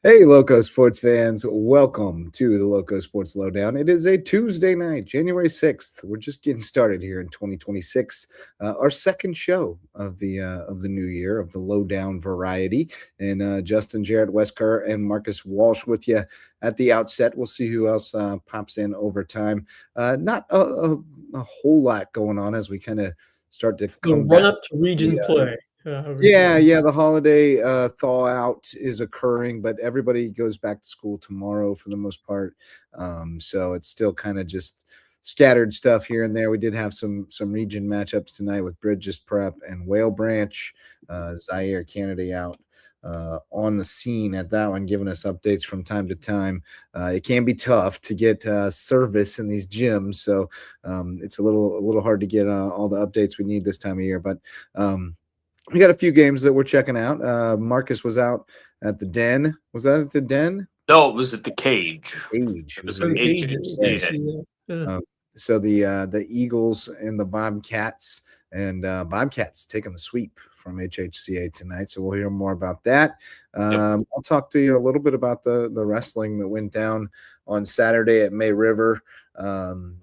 Hey, Loco Sports fans, welcome to the Loco Sports Lowdown. It is a Tuesday night, January 6th. We're just getting started here in 2026. Our second show of the new year of the Lowdown variety. And Justin, Jarrett Wesker, and Marcus Walsh with you at the outset. We'll see who else pops in over time. Not a whole lot going on as we kind of start to It's the come run back. up to region play. Yeah, the holiday thaw out is occurring, but everybody goes back to school tomorrow for the most part. So it's still kind of just scattered stuff here and there. We did have some region matchups tonight with Bridges Prep and Whale Branch. Zaire Kennedy out on the scene at that one, giving us updates from time to time. It can be tough to get service in these gyms, so it's a little hard to get all the updates we need this time of year, but. We got a few games that we're checking out. Marcus was out at the Den. Was that at the Den? No, it was at the Cage. Age. It It was was at at Sun the Cages. HHCA. Yeah. uh, so the Eagles and the Bobcats and Bobcats taking the sweep from HHCA tonight. So we'll hear more about that. I'll talk to you a little bit about the wrestling that went down on Saturday at May River.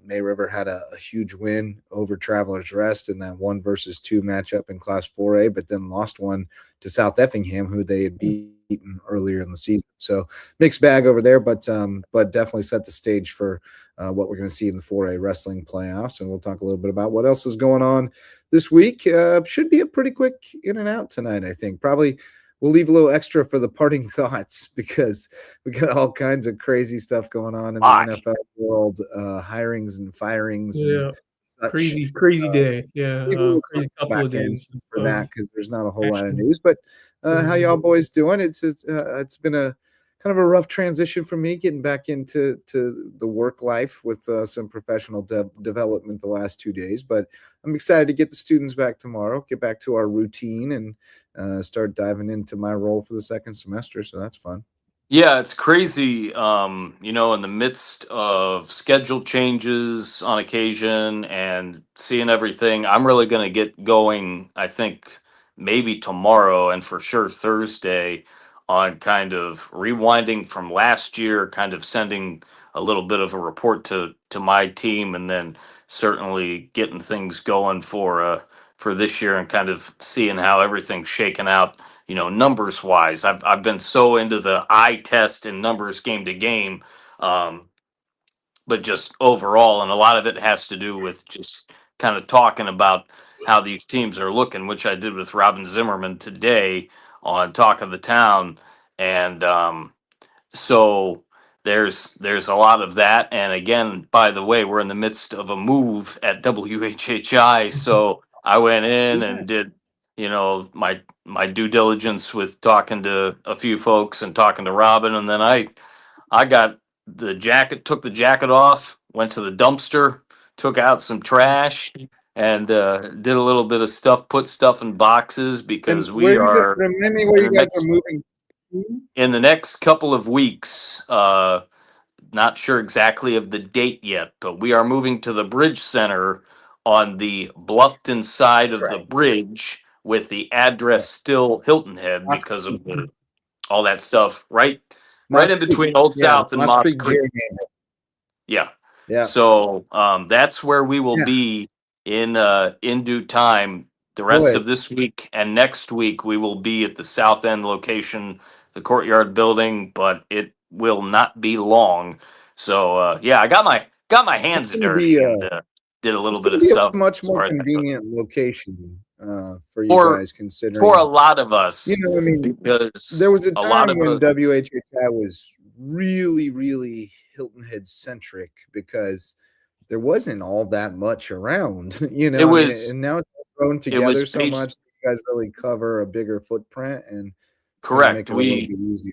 May River had a huge win over Travelers Rest in that 1-versus-2 matchup in Class 4A, but then lost one to South Effingham, who they had beaten earlier in the season. So mixed bag over there, but definitely set the stage for what we're going to see in the 4A wrestling playoffs. And we'll talk a little bit about what else is going on this week. Should be a pretty quick in and out tonight, I think. Probably we'll leave a little extra for the parting thoughts because we got all kinds of crazy stuff going on in the NFL world, hirings and firings and Yeah. such. Crazy day. Yeah. We will Crazy couple back of in days for of that because there's not a whole lot of action. news. But how Mhm. y'all boys doing? It's been a kind of a rough transition for me getting back into the work life with some professional development the last 2 days. But I'm excited to get the students back tomorrow, get back to our routine, and start diving into my role for the second semester. So that's fun. Yeah, it's crazy. In the midst of schedule changes on occasion and seeing everything, I'm really going to get going, I think, maybe tomorrow and for sure Thursday on kind of rewinding from last year, kind of sending a little bit of a report to my team, and then certainly getting things going for this year and kind of seeing how everything's shaken out, numbers wise. I've been so into the eye test and numbers game to game, um, but just overall, and a lot of it has to do with just kind of talking about how these teams are looking, which I did with Robin Zimmerman today on Talk of the Town, and so there's a lot of that. And again, by the way, we're in the midst of a move at WHHI, so I went in Yeah. and did my due diligence with talking to a few folks and talking to Robin, and then I got the jacket, took the jacket off, went to the dumpster, took out some trash, and did a little bit of stuff, put stuff in boxes And because where we you guys are remind me where in you the guys are next moving? in the next couple of weeks. Not sure exactly of the date yet, but we are moving to the Bridge Center on the Bluffton side That's of the right. bridge, with the Yeah. address still Hilton Head Moss because Creek. of all that stuff, right Moss in Creek. between Old Yeah, South and Moss Moss Creek Creek. Gerrymander. Yeah. Yeah. So that's where we will Yeah. be in due time. The rest Boy, of this week and next week, we will be at the South End location, the Courtyard building, but it will not be long. So yeah, I got my it's hands gonna be dirty and did a it's little bit gonna of be a stuff much as more far as that goes. convenient location for you For guys for a considering, lot of us, I mean, because there was a a lot time of when us. WHHI was really, really Hilton Head centric because there wasn't all that much around, It was and now it's all thrown it was together so based much that you guys really cover a bigger footprint and it's gonna make correct. it a little We bit easier.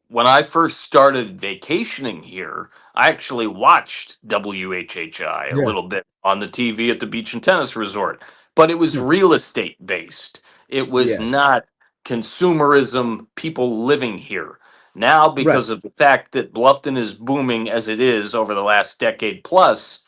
When I first started vacationing here, I actually watched WHHI a Yeah. little bit on the TV at the beach and tennis resort, but it was real estate based. It was Yes. not consumerism, people living here. Now, Right. because of the fact that Bluffton is booming as it is over the last decade plus,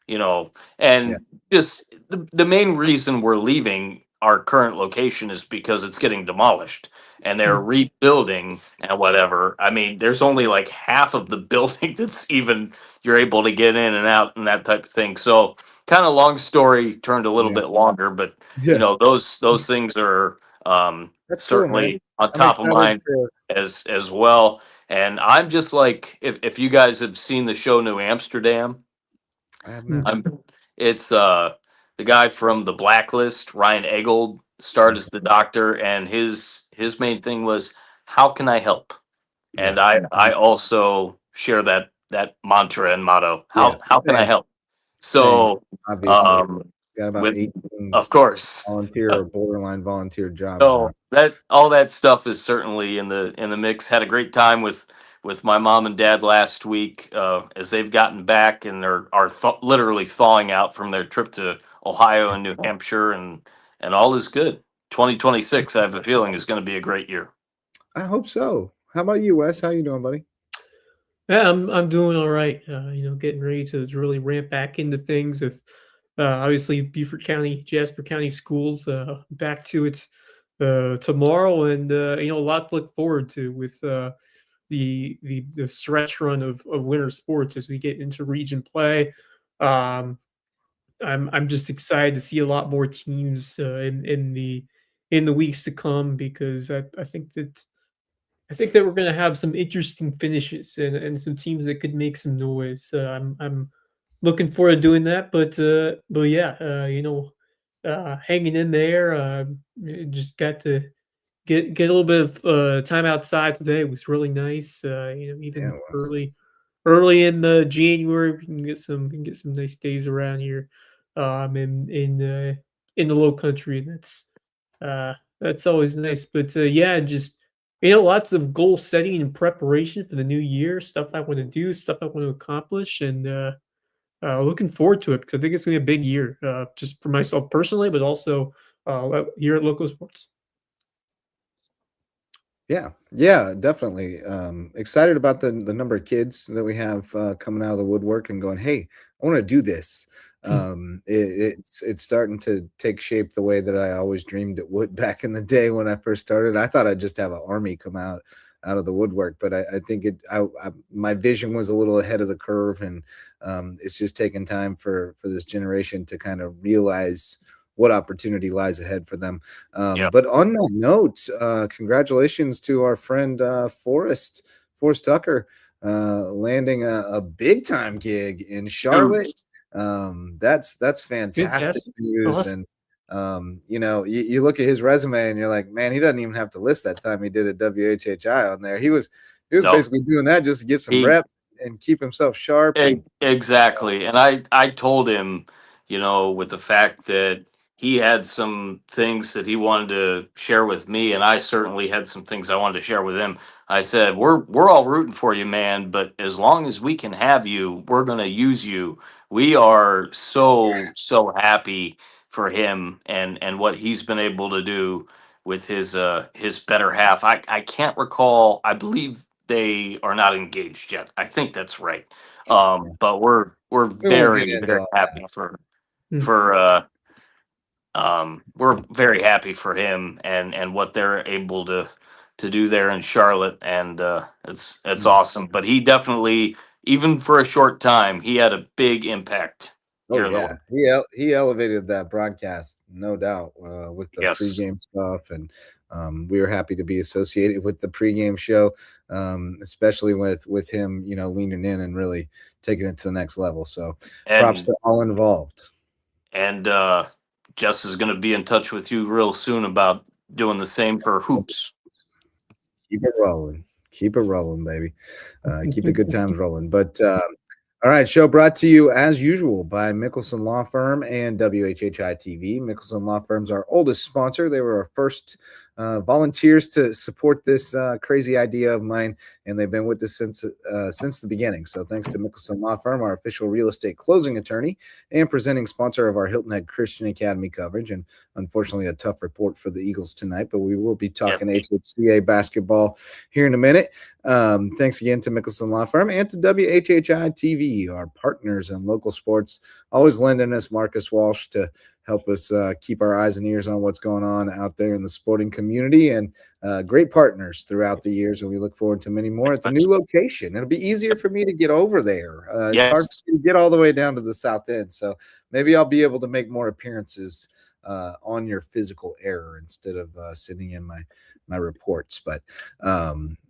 Yeah. and just the main reason we're leaving, our current location is because it's getting demolished and they're rebuilding and whatever. I mean, there's only like half of the building that's even you're able to get in and out and that type of thing. So kind of long story turned a little Yeah. bit longer, but you Yeah. know, those things are That's cool, man. certainly on I'm top of excited mind for as well. And I'm just like, if you guys have seen the show New Amsterdam, I have Mm. not. I'm it's the guy from the Blacklist, Ryan Eggold, starred as the doctor, and his main thing was how can I help? Yeah. And I also share that mantra and motto. Yeah. How can I Same. help? Same. So Obviously. Got about with 18 of course. volunteer or borderline volunteer jobs So around. that all that stuff is certainly in the mix. Had a great time with my mom and dad last week as they've gotten back and literally thawing out from their trip to Ohio and New Hampshire and all is good. 2026, I have a feeling, is going to be a great year. I hope so. How about you, Wes? How you doing, buddy? Yeah, I'm doing all right. Getting ready to really ramp back into things with obviously Beaufort County, Jasper County schools back to its tomorrow, and a lot to look forward to with the stretch run of winter sports as we get into region play. Um, I'm just excited to see a lot more teams in the weeks to come because I think that we're going to have some interesting finishes and some teams that could make some noise. I'm looking forward to doing that, but yeah, hanging in there. Just got to get a little bit of time outside today. It was really nice. Yeah, Even well, early in the January, we can get some nice days around here, in the Low Country, and that's always nice. But yeah, just lots of goal setting and preparation for the new year, stuff I want to do, stuff I want to accomplish, and looking forward to it because I think it's going to be a big year, just for myself personally, but also here at Local Sports. yeah, definitely. Excited about the number of kids that we have coming out of the woodwork and going, hey, I want to do this. It's starting to take shape the way that I always dreamed it would back in the day when I first started. I thought I'd just have an army come out of the woodwork, but I think my vision was a little ahead of the curve, and it's just taking time for this generation to kind of realize what opportunity lies ahead for them. Yeah. But on that note, congratulations to our friend Forrest Tucker landing a big time gig in Charlotte. That's fantastic Fantastic. news. Awesome. And you look at his resume and you're like, man, he doesn't even have to list that time he did a WHHI on there. He was No. basically doing that just to get some reps and keep himself sharp. Exactly. And I told him, with the fact that he had some things that he wanted to share with me, and I certainly had some things I wanted to share with him. I said, we're all rooting for you, man, but as long as we can have you, we're gonna use you. We are so happy for him and what he's been able to do with his better half. I can't recall, I believe they are not engaged yet. I think that's right. But we're We won't get into very all happy we're very happy for him and what they're able to do there in Charlotte, and it's awesome. But he definitely, even for a short time, he had a big impact Oh here in yeah, the he elevated that broadcast, no doubt, with the yes. pregame stuff, and we were happy to be associated with the pregame show, especially with him, leaning in and really taking it to the next level. So props And to all involved. and Jess is going to be in touch with you real soon about doing the same for hoops. Keep it rolling, baby. Keep the good times rolling. But all right, show brought to you as usual by Mickelson Law Firm and WHHI TV. Mickelson Law Firm's our oldest sponsor. They were our first volunteers to support this crazy idea of mine, and they've been with us since the beginning. So thanks to Mickelson Law Firm, our official real estate closing attorney and presenting sponsor of our Hilton Head Christian Academy coverage. And unfortunately, a tough report for the Eagles tonight, but we will be talking HHCA basketball here in a minute. Thanks again to Mickelson Law Firm and to WHHI TV, our partners in local sports, always lending us Marcus Walsh to help us keep our eyes and ears on what's going on out there in the sporting community, and great partners throughout the years. And we look forward to many more at the new location. It'll be easier for me to get over there. It's hard Yes. to get all the way down to the south end. So maybe I'll be able to make more appearances on your physical error instead of sitting in my reports. But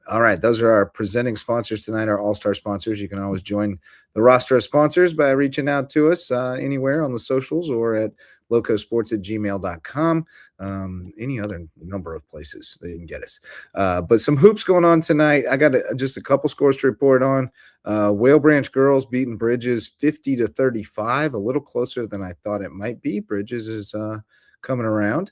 all right, those are our presenting sponsors tonight, our all-star sponsors. You can always join the roster of sponsors by reaching out to us anywhere on the socials or at LowcoSports@gmail.com. Any other number of places that you can get us. But some hoops going on tonight. I got just a couple scores to report on. Whale Branch girls beating Bridges 50-35, a little closer than I thought it might be. Bridges is coming around.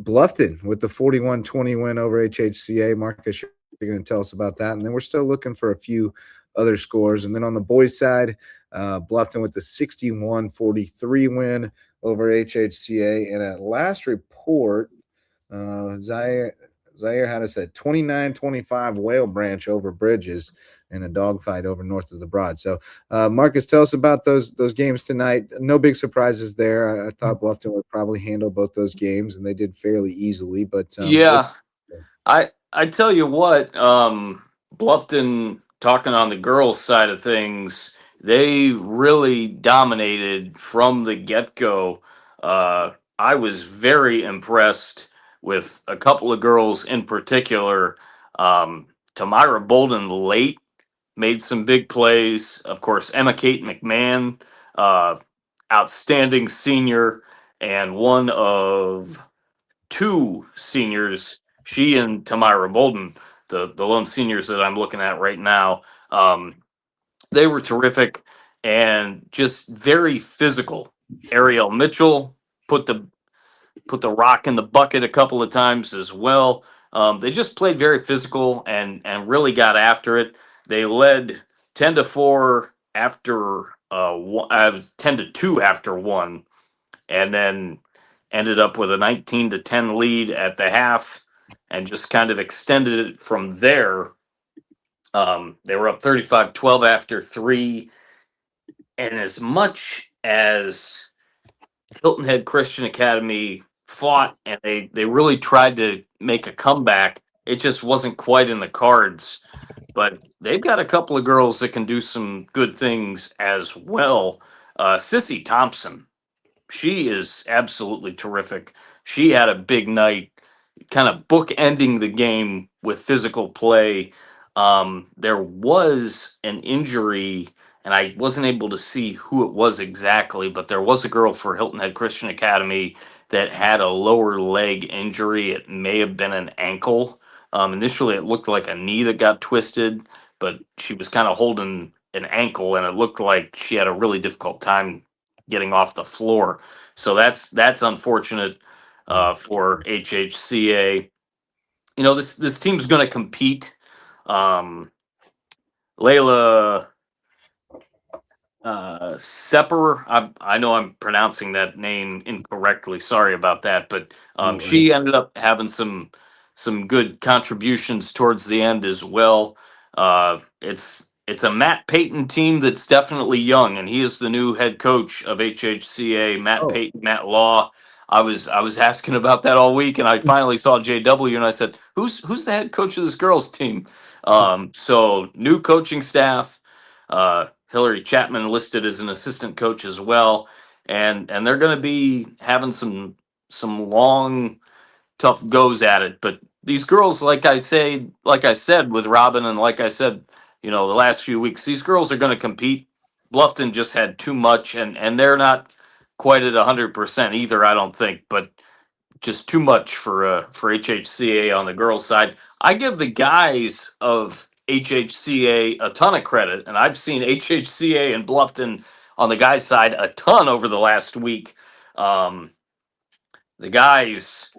Bluffton with the 41-20 win over HHCA. Marcus, you're going to tell us about that. And then we're still looking for a few other scores. And then on the boys' side, Bluffton with the 61-43 win over HHCA. And at last report, Zaire had us at 29-25 Whale Branch over Bridges in a dogfight over north of the Broad. So, Marcus, tell us about those games tonight. No big surprises there. I thought Bluffton would probably handle both those games, and they did fairly easily. But Yeah, I tell you what, Bluffton, talking on the girls' side of things, they really dominated from the get-go. I was very impressed with a couple of girls in particular. Tamara Bolden late made some big plays. Of course, Emma Kate McMahon, uh, outstanding senior, and one of two seniors, she and Tamara Bolden, the lone seniors that I'm looking at right now. They were terrific and just very physical. Ariel Mitchell put the rock in the bucket a couple of times as well. They just played very physical and really got after it. They led 10-4 after 10-2 after one, and then ended up with a 19-10 lead at the half, and just kind of extended it from there. They were up 35-12 after three, and as much as Hilton Head Christian Academy fought and they really tried to make a comeback, it just wasn't quite in the cards. But they've got a couple of girls that can do some good things as well. Sissy Thompson, she is absolutely terrific. She had a big night, kind of bookending the game with physical play. There was an injury, and I wasn't able to see who it was exactly, but there was a girl for Hilton Head Christian Academy that had a lower leg injury. It may have been an ankle. Initially, it looked like a knee that got twisted, but she was kind of holding an ankle, and it looked like she had a really difficult time getting off the floor. So that's unfortunate for HHCA. You know, this team's going to compete. Layla Sepper, I know I'm pronouncing that name incorrectly. Sorry about that, but she ended up having some good contributions towards the end as well. It's a Matt Payton team that's definitely young, and he is the new head coach of HHCA. Matt Payton, Matt Law. I was asking about that all week, and I finally saw JW, and I said, "Who's the head coach of this girls' team?" So new coaching staff. Hillary Chapman listed as an assistant coach as well, and they're going to be having some long, tough goes at it. But these girls, like I said with Robin, and like I said, you know, the last few weeks, these girls are going to compete. Bluffton just had too much, and they're not quite at 100% either, I don't think, but just too much for HHCA on the girls' side. I give the guys of HHCA a ton of credit, and I've seen HHCA and Bluffton on the guys' side a ton over the last week. The guys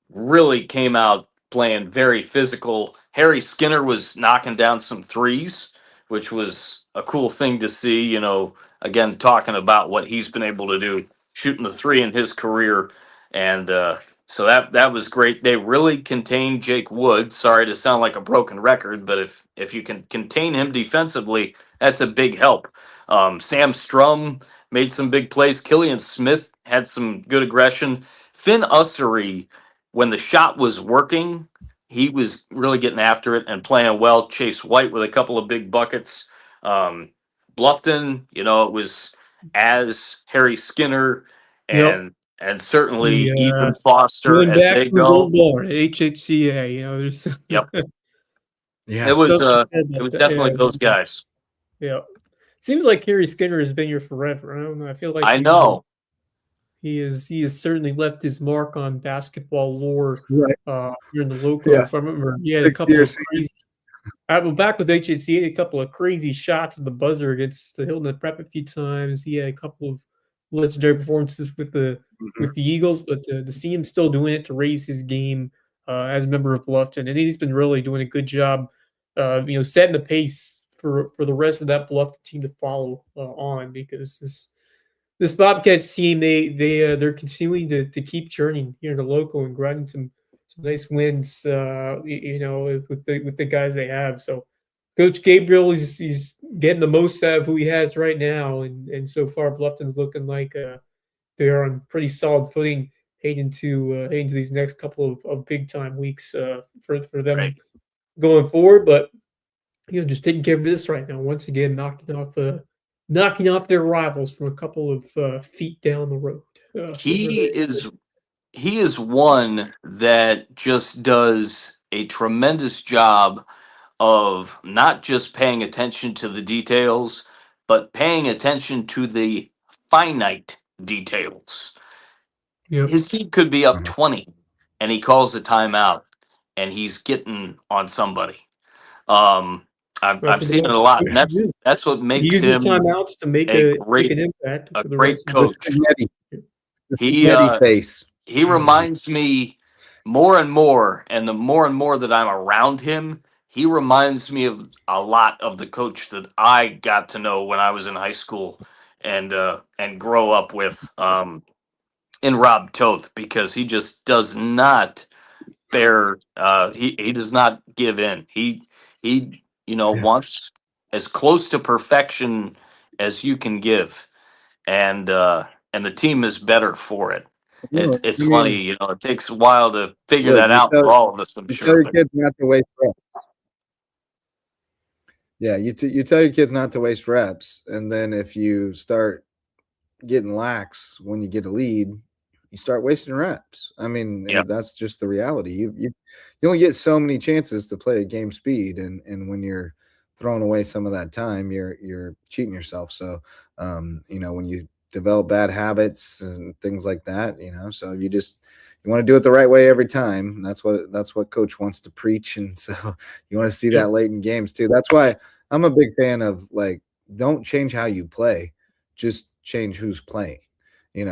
really came out playing very physical. Harry Skinner was knocking down some threes, which was a cool thing to see. You know, again, talking about what he's been able to do, shooting the three in his career, and so that was great. They really contained Jake Wood. Sorry to sound like a broken record, but if you can contain him defensively, that's a big help. Sam Strum made some big plays. Killian Smith had some good aggression. Finn Ussery, when the shot was working, he was really getting after it and playing well. Chase White with a couple of big buckets. Bluffton, it was as Harry Skinner Yep. and certainly The Ethan Foster going as back they to his go. old barn at HHCA, there's Yep, Yeah. something said it about was that. definitely those guys. Yeah. Seems like Harry Skinner has been here forever. I don't know. I feel like I know. he has certainly left his mark on basketball lore Right. here in the Lowco. Yeah. If I remember, he had a 60 couple or of 60. crazy. Well, back with HHC, a couple of crazy shots at the buzzer against the Hilton Prep a few times. He had a couple of legendary performances with Mhm. the Eagles, but to see him still doing it to raise his game as a member of Bluffton, and he's been really doing a good job, setting the pace for the rest of that Bluffton team to follow on because this Bobcats team they're continuing to keep churning here in the Local and grinding some nice wins, with the guys they have. So Coach Gabriel he's getting the most out of who he has right now, and so far Bluffton's looking like they are on pretty solid footing heading to these next couple of big time weeks for them Right. going forward. But just taking care of business right now. Once again, knocking off their rivals from a couple of feet down the road. He is one that just does a tremendous job of not just paying attention to the details, but paying attention to the finite details. Yep, His team could be up Mhm. 20 and he calls the timeout and he's getting on somebody. Um, that's I've what seen it the a lot, and coach should do. that's what makes Use the him timeouts to a make great an impact a for the great rest of the The coach. spaghetti, the He spaghetti face. he reminds me more and the more and more that I'm around him, he reminds me of a lot of the coach that I got to know when I was in high school and grow up with in Rob Toth because he just does not bear he does not give in. He Yeah. wants as close to perfection as you can give and the team is better for it. No, It's I funny, mean, it takes a while to figure look, that out for all of us, I'm you tell sure, your but kids not to waste reps. Yeah, you tell your kids not to waste reps, and then if you start getting lax when you get a lead, you start wasting reps. I mean, yeah, that's just the reality. You only get so many chances to play at game speed, and when you're throwing away some of that time, you're cheating yourself. So, when you develop bad habits and things like that, so you want to do it the right way every time. That's what coach wants to preach, and so you want to see Yep. that late in games too. That's why I'm a big fan of like don't change how you play, just change who's playing.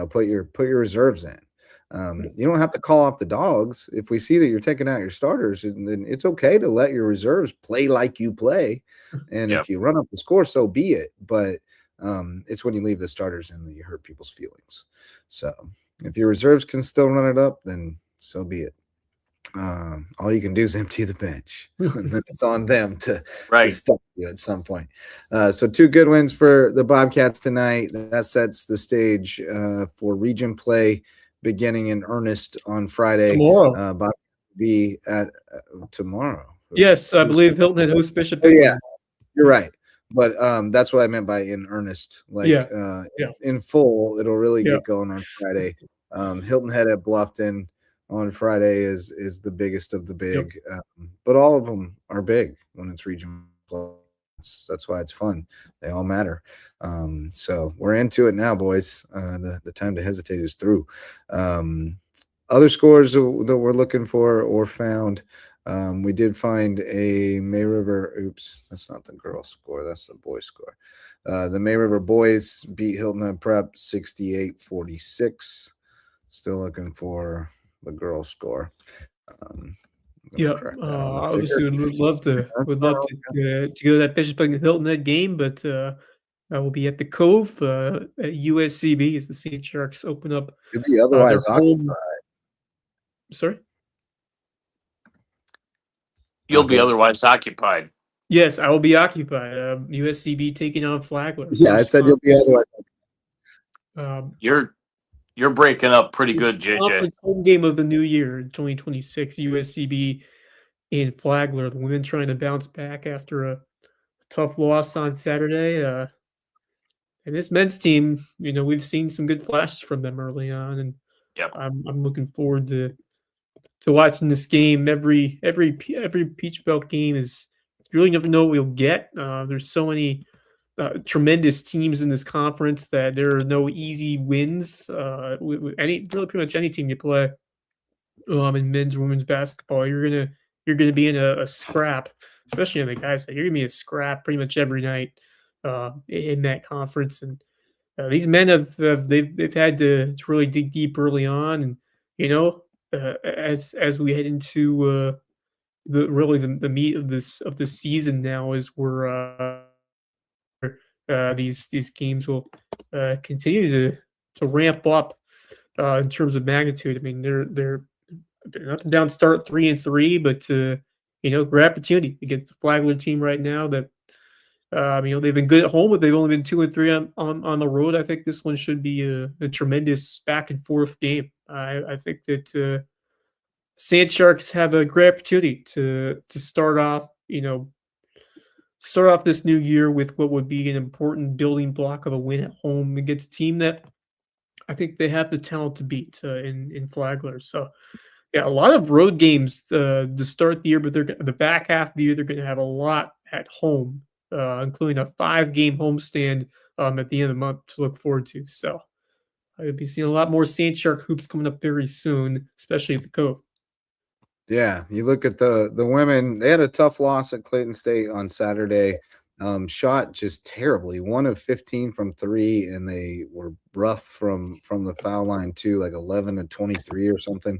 Put your reserves in. You don't have to call off the dogs if we see that you're taking out your starters, and then it's okay to let your reserves play like you play. And yeah. if you run up the score, so be it. But it's when you leave the starters in that you hurt people's feelings. So if your reserves can still run it up, then so be it. All you can do is empty the bench, and then it's on them to Right. stop you at some point. So 2 good wins for the Bobcats tonight. That sets the stage for region play beginning in earnest on Friday. Tomorrow. Bob be at tomorrow. Yes, I Who's believe tomorrow? Hilton had host Bishop Oh yeah, England. you're right. But that's what I meant by in earnest. Like Yeah, yeah, in full, it'll really yeah, get going on Friday. Hilton Head at Bluffton on Friday is the biggest of the yep. big. But all of them are big when it's regional. That's why it's fun. They all matter. So we're into it now, boys. The time to hesitate is through. Other scores that we're looking for or found. We did find a May River. Oops, that's not the girl score. That's the boy score. The May River boys beat Hilton Head Prep 68-46. Still looking for the girl score. Yeah, Correct that on the ticker. obviously would love to go to that Bishop and Hilton Head game, but I will be at the Cove at USCB as the St. Sharks open up Could be their otherwise home. occupied. Sorry. You'll Go be ahead. otherwise occupied. Yes, I will be occupied. USCB taking on Flagler. Yeah, I said you'll be otherwise. Um, You're You're breaking up pretty This good, JJ. conference home game of the new year in 2026, USCB in Flagler. The women trying to bounce back after a tough loss on Saturday. And this men's team, we've seen some good flashes from them early on, and Yep. I'm looking forward to watching this game. Every Peach Belt game is you really never know what we'll get. There's so many tremendous teams in this conference that there are no easy wins. With any really pretty much any team you play, in men's or women's basketball, you're gonna be in a scrap, especially on the guys side. You're gonna be a scrap pretty much every night in that conference. And these men they've had to really dig deep early on, and as we head into the meat of this season now, is where these games will continue to ramp up in terms of magnitude. I mean, they're an up and down start 3-3, but great opportunity against the Flagler team right now. That they've been good at home, but they've only been 2-3 on the road. I think this one should be a tremendous back and forth game. I think that Sand Sharks have a great opportunity to start off this new year with what would be an important building block of a win at home against a team that I think they have the talent to beat in Flagler. So yeah, a lot of road games to start the year, but the back half of the year they're going to have a lot at home, including a 5-game homestand at the end of the month to look forward to. So I'll be seeing a lot more Saint Shark hoops coming up very soon, especially at the Cove. Yeah, you look at the women, they had a tough loss at Clayton State on Saturday. Shot just terribly, 1 of 15 from 3, and they were rough from the foul line too, like 11 of 23 or something.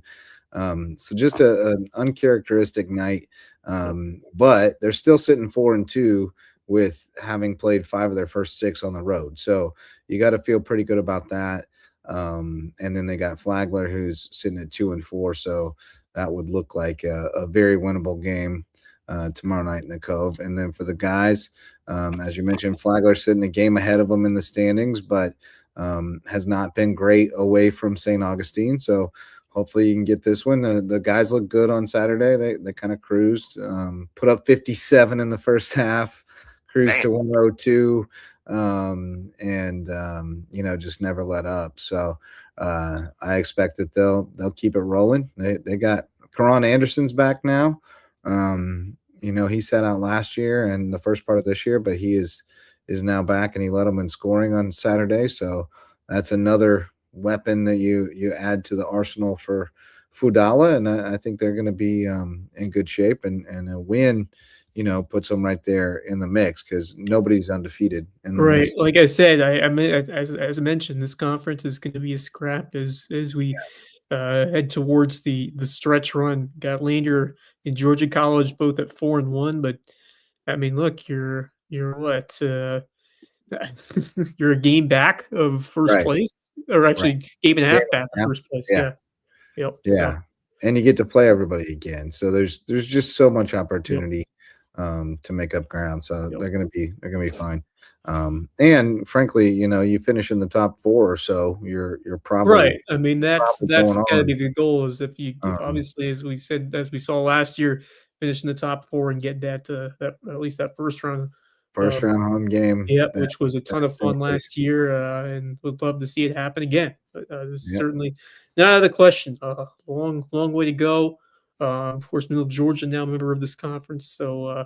So just an uncharacteristic night. But they're still sitting 4-2 with having played 5 of their first 6 on the road. So you got to feel pretty good about that. And then they got Flagler, who's sitting at 2-4. So that would look like a very winnable game tomorrow night in the Cove. And then for the guys, as you mentioned, Flagler sitting a game ahead of them in the standings, but has not been great away from St. Augustine. So hopefully you can get this one. The guys look good on Saturday. They kind of cruised, put up 57 in the first half, cruised to 102, and just never let up. So I expect that they'll keep it rolling. They got Karan Anderson's back now. He sat out last year and the first part of this year, but he is now back, and he led them in scoring on Saturday. So that's another weapon that you add to the arsenal for Fudala, and I think they're going to be in good shape, and a win puts them right there in the mix because nobody's undefeated in the Right, mix. like I said, as I mentioned, this conference is going to be a scrap as we head towards the stretch run. Got Lander and Georgia College both at 4-1, but I mean, look, you're what you're a game back of first place, or actually game and a half back of first place. Yeah. Yep. Yeah. So. And you get to play everybody again. So there's just so much opportunity to make up ground. So they're gonna be fine. And frankly, you finish in the top 4 or so, you're probably Right. I mean, that's going gotta on. be the goal, is if you obviously, as we said, as we saw last year, finish in the top 4 and get that at least that first round. First round home game. Yep, which was a ton of fun absolutely. last year, and would love to see it happen again. But this is certainly not out of the question. Long way to go. Of course, Middle Georgia now a member of this conference, so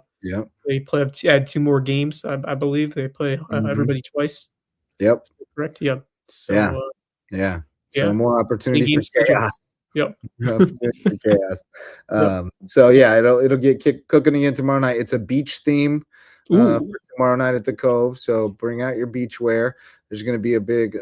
they have to add 2 more games. I believe they play everybody twice. Yep. Correct. Yep. So Yeah. So more opportunity for schedule. chaos. Yep. Opportunity for chaos. Yep. So yeah, it'll get cooking again tomorrow night. It's a beach theme for tomorrow night at the Cove. So bring out your beach wear. There's going to be a big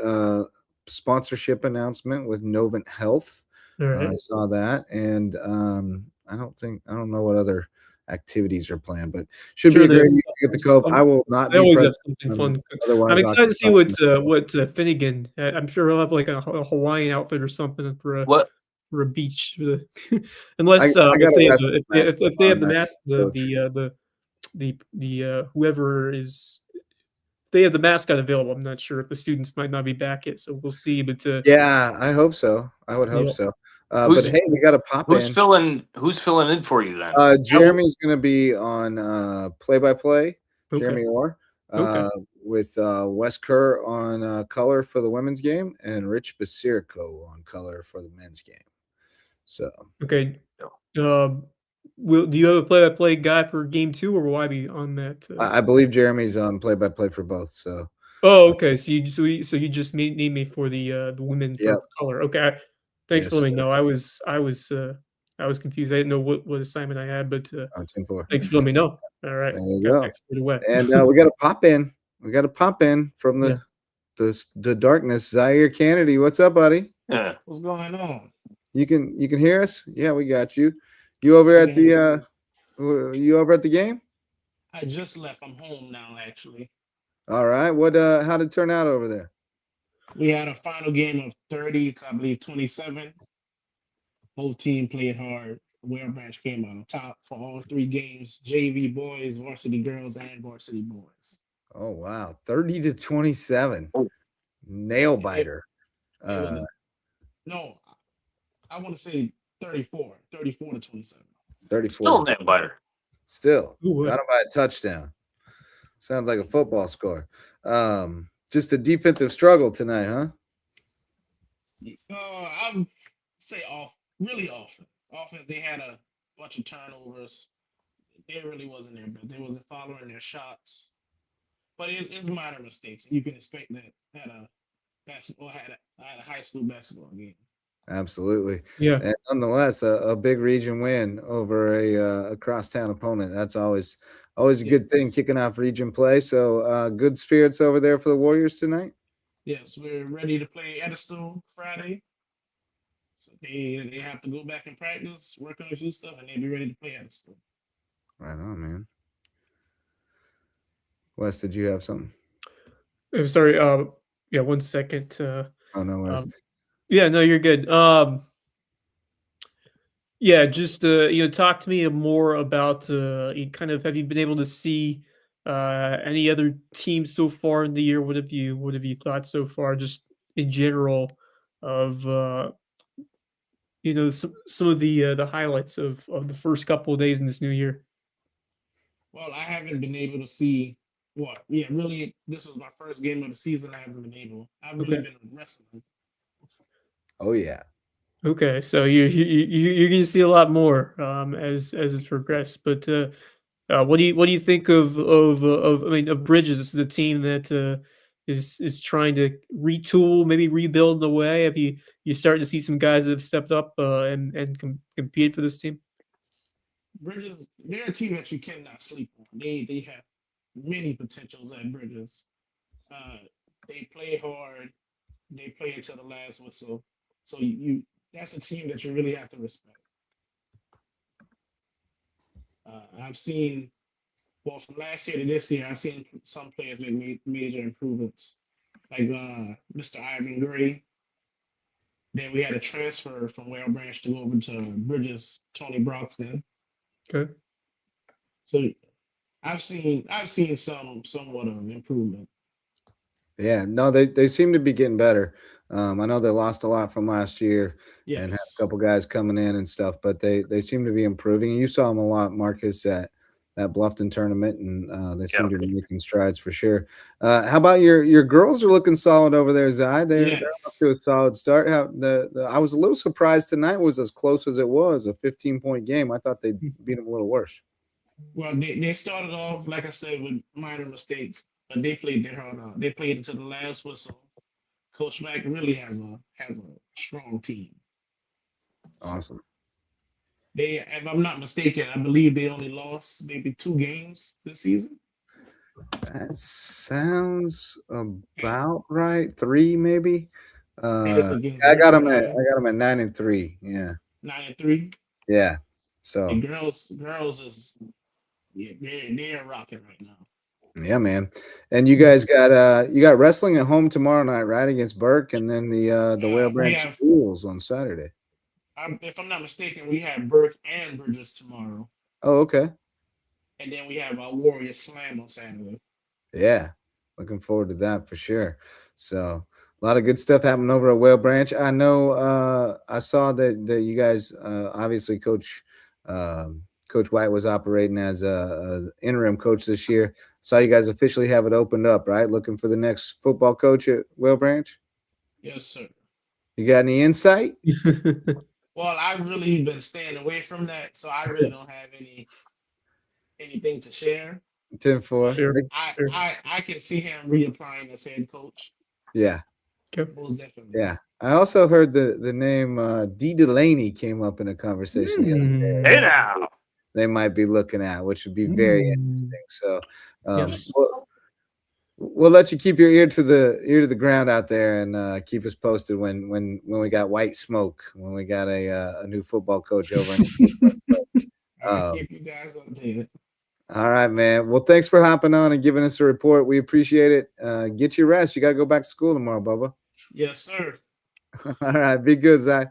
sponsorship announcement with Novant Health. All right. I saw that, and I don't know what other activities are planned, but should be a great evening at the Cove. I will not They be always have present. something fun. Otherwise, I'm excited to see what Finnegan. I'm sure he'll have like a Hawaiian outfit or something for a beach. Unless if they have the mask, the whoever is they have the mascot available. I'm not sure if the students might not be back yet, so we'll see. But Yeah, I hope so. I would hope yeah, so. But Who's hey, we got to pop who's in. filling who's filling in for you then? Jeremy's going to be on play-by-play. okay, Jeremy Orr okay, with Wes Kerr on color for the women's game and Rich Basirico on color for the men's game. So okay. Do you have a play-by-play guy for game 2, or will I be on that? I believe Jeremy's on play-by-play for both. So Oh, okay. So you just need me for the women yep, for color. Okay. Thanks for yes, letting me know. I was confused. I didn't know what assignment I had, but on 10-4. thanks for letting me know. All right. There you Got go. that squared away. And we got to pop in. We got to pop in from Yeah. the darkness. Zaire Kennedy, what's up, buddy? Yeah. What's going on? You can hear us? Yeah, we got you. You over at the you over at the game? I just left. I'm home now, actually. All right. What how did it turn out over there? We had a final game of 30 to, I believe, 27. Both team played hard. Ware Branch came out on top for all 3 games. JV boys, varsity girls, and varsity boys. Oh wow. 30-27. Oh. Nail biter. No, I want to say 34 to 27. 34. Still a nail biter. Still. Ooh, Got him by a touchdown. Sounds like a football score. Just a defensive struggle tonight, huh? I would say really offense. Offense, they had a bunch of turnovers. They really wasn't there, but they wasn't following their shots. But it's minor mistakes. You can expect that at a high school basketball game. Absolutely. yeah. And nonetheless, a big region win over a crosstown opponent. That's always a good thing, Yes. kicking off region play. So good spirits over there for the Warriors tonight. Yes, we're ready to play Edison Friday. So they have to go back and practice, work on a few stuff, and they'll be ready to play Edison. Right on, man. Wes, did you have something? I'm sorry. Yeah. 1 second. Oh no, Wes. Yeah. No, you're good. Yeah, just talk to me more about you kind of have you been able to see any other teams so far in the year? What have you thought so far, just in general of some of the highlights of the first couple of days in this new year? Well, I haven't been able to see what. Yeah, really, this was my first game of the season. I haven't been able. I've really Okay. been wrestling. Oh yeah. Okay, so you're going to see a lot more as it's progressed. But what do you think of Bridges? This is the team that is trying to retool, maybe rebuild in a way. Have you starting to see some guys that have stepped up and competed for this team? Bridges, they're a team that you cannot sleep on. They have many potentials at Bridges. They play hard. They play until the last whistle. So that's a team that you really have to respect. I've seen, well, from last year to this year, I've seen some players make major improvements, like Mr. Ivan Gray. Then we had a transfer from Whale Branch to go over to Bridges, Tony Broxton. Okay. So I've seen somewhat of improvement. Yeah, no, they seem to be getting better. I know they lost a lot from last year and had a Yes. couple guys coming in and stuff, but they seem to be improving. You saw them a lot, Marcus, at that Bluffton tournament, and they seem to be making strides for sure. How about your girls are looking solid over there, Zai? They're off to a Yes. solid start. I was a little surprised tonight was as close as it was, a 15-point game. I thought they'd beat them a little worse. Well, they started off, like I said, with minor mistakes, but they played their heart out. They played until the last whistle. Coach Mack really has a strong team. So Awesome. they, if I'm not mistaken, I believe they only lost maybe 2 games this season. That sounds about right. 3 maybe. And it's against I got Richard them at Allen, 9-3. Yeah. 9-3. Yeah. So The girls is they are rocking right now. yeah, man. And you guys got you got wrestling at home tomorrow night, right? Against Burke, and then the Whale We Branch have, Schools on Saturday. if I'm not mistaken, we have Burke and Bridges tomorrow, Oh, okay. and then we have our Warrior Slam on Saturday. Yeah. Looking forward to that for sure. So a lot of good stuff happening over at Whale Branch. I know I saw that you guys obviously Coach White was operating as a interim coach this year. Saw you guys officially have it opened up, right? Looking for the next football coach at Whale Branch. Yes, sir. You got any insight? Well, I've really been staying away from that, so I really don't have anything to share. 10-4. But Sure, I sure. I I can see him reapplying as head coach. Yeah. Okay. Most definitely. Yeah. I also heard the name D. Delaney came up in a conversation the other day. Hey Mm. now. They might be looking at, which would be very Mm. interesting. So Yes. we'll let you keep your ear to the ground out there and keep us posted when we got white smoke, when we got a new football coach over in I'll um, keep you guys updated. all right, man. Well, thanks for hopping on and giving us a report. We appreciate it. Get your rest. You got to go back to school tomorrow, Bubba. Yes, sir. All right. Be good, Zai.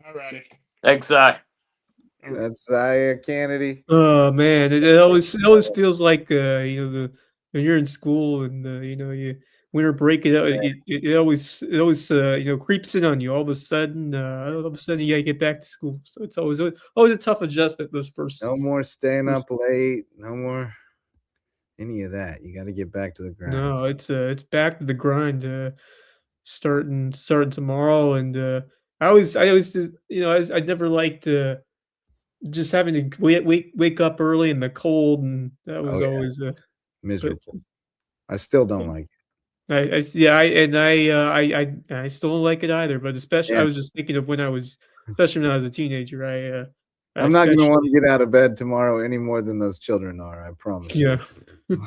All righty. Thanks, That's Zaire Kennedy. Oh man, it always feels like when you're in school and you winter break it always creeps in on you all of a sudden you gotta get back to school. So it's always a tough adjustment those first No more staying first up late. No more any of that. You got to get back to the grind. no, it's back to the grind starting tomorrow and I always did, I never liked just having to wake up early in the cold, and that Oh was yeah, always but miserable. I still don't like I still don't like it either, but it. especially I Man, was just thinking of especially when I was a teenager, I I'm not going to want especially to get out of bed tomorrow any more than those children are. I promise you. yeah.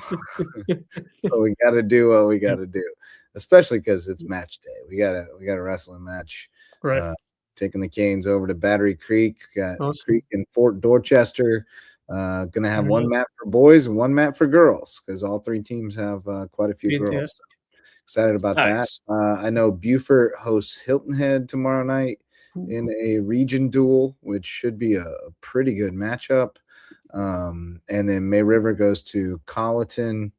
So we got to do what we got Yep, to do, especially because it's match day. We got a wrestling match. right. Uh, taking the Canes over to Battery Creek. Got Awesome. Creek in Fort Dorchester. Gonna have Very one nice. mat for boys and one mat for girls because all three teams have quite a few girls. Fantastic. Excited about that. Nice. I know Beaufort hosts Hilton Head tomorrow night Ooh, in a region duel, which should be a pretty good matchup. And then May River goes to Colleton,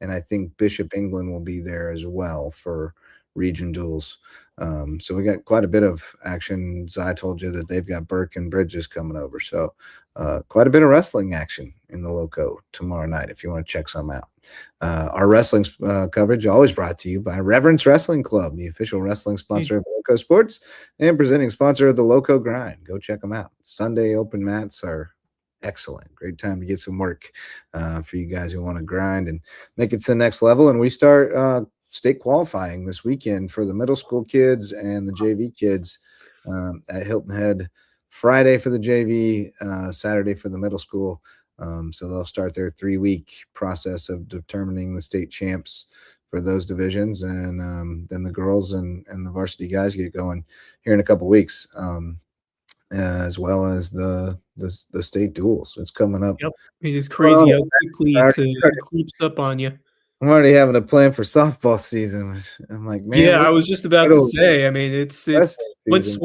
and I think Bishop England will be there as well for region duels. So we got quite a bit of action. As I told you that they've got Burke and Bridges coming over. So quite a bit of wrestling action in the Loco tomorrow night if you want to check some out. Our wrestling coverage always brought to you by Reverence Wrestling Club, the official wrestling sponsor of LowcoSports and presenting sponsor of the Loco Grind. Go check them out. Sunday open mats are excellent. Great time to get some work for you guys who want to grind and make it to the next level. And we start state qualifying this weekend for the middle school kids and the JV kids at Hilton Head. Friday for the JV, Saturday for the middle school. So they'll start their 3-week process of determining the state champs for those divisions, and then the girls and the varsity guys get going here in a couple weeks, as well as the state duels. It's coming up. Yep. It is crazy how quickly Sorry. it creeps up on you. I'm already having a plan for softball season. I'm like, man, Yeah, I was just about to middle say. I mean, it's wrestling once season.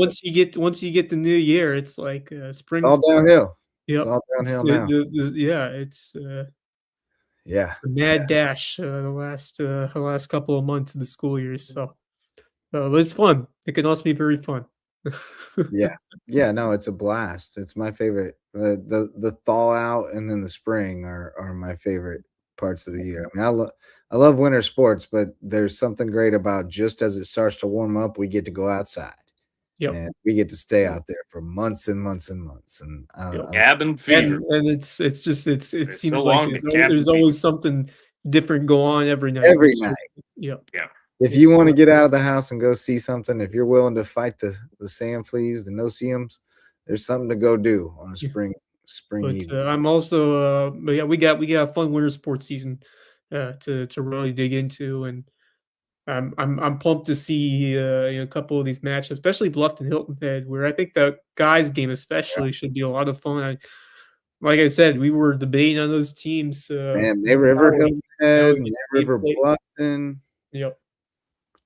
once you get the new year, it's like It's spring's all downhill. It's yep. all downhill The, now. yeah, it's Yeah. a mad dash the last couple of months of the school year. So, but it's fun. It can also be very fun. Yeah. Yeah, no, it's a blast. It's my favorite. The thaw out and then the spring are my favorite parts of the year. I mean, I love winter sports, but there's something great about just as it starts to warm up, we get to go outside Yep. and we get to stay out there for months and months and months. And Yep. Cabin fever. And it It's seems so like long, the cabin there's fever. always something different go on every night. every which night. Yep. Yeah. If you want to get out of the house and go see something, if you're willing to fight the sand fleas, the no-see-ums, there's something to go do on a Yeah. spring But evening. I'm also but yeah, we got a fun winter sports season to really dig into, and I'm pumped to see a couple of these matches, especially Bluffton Hilton Head, where I think the guys game especially should be a lot of fun. Like I said, we were debating on those teams. Man, May River, Hilton Now Head, we May get to see River, them play. Bluffton. Yep.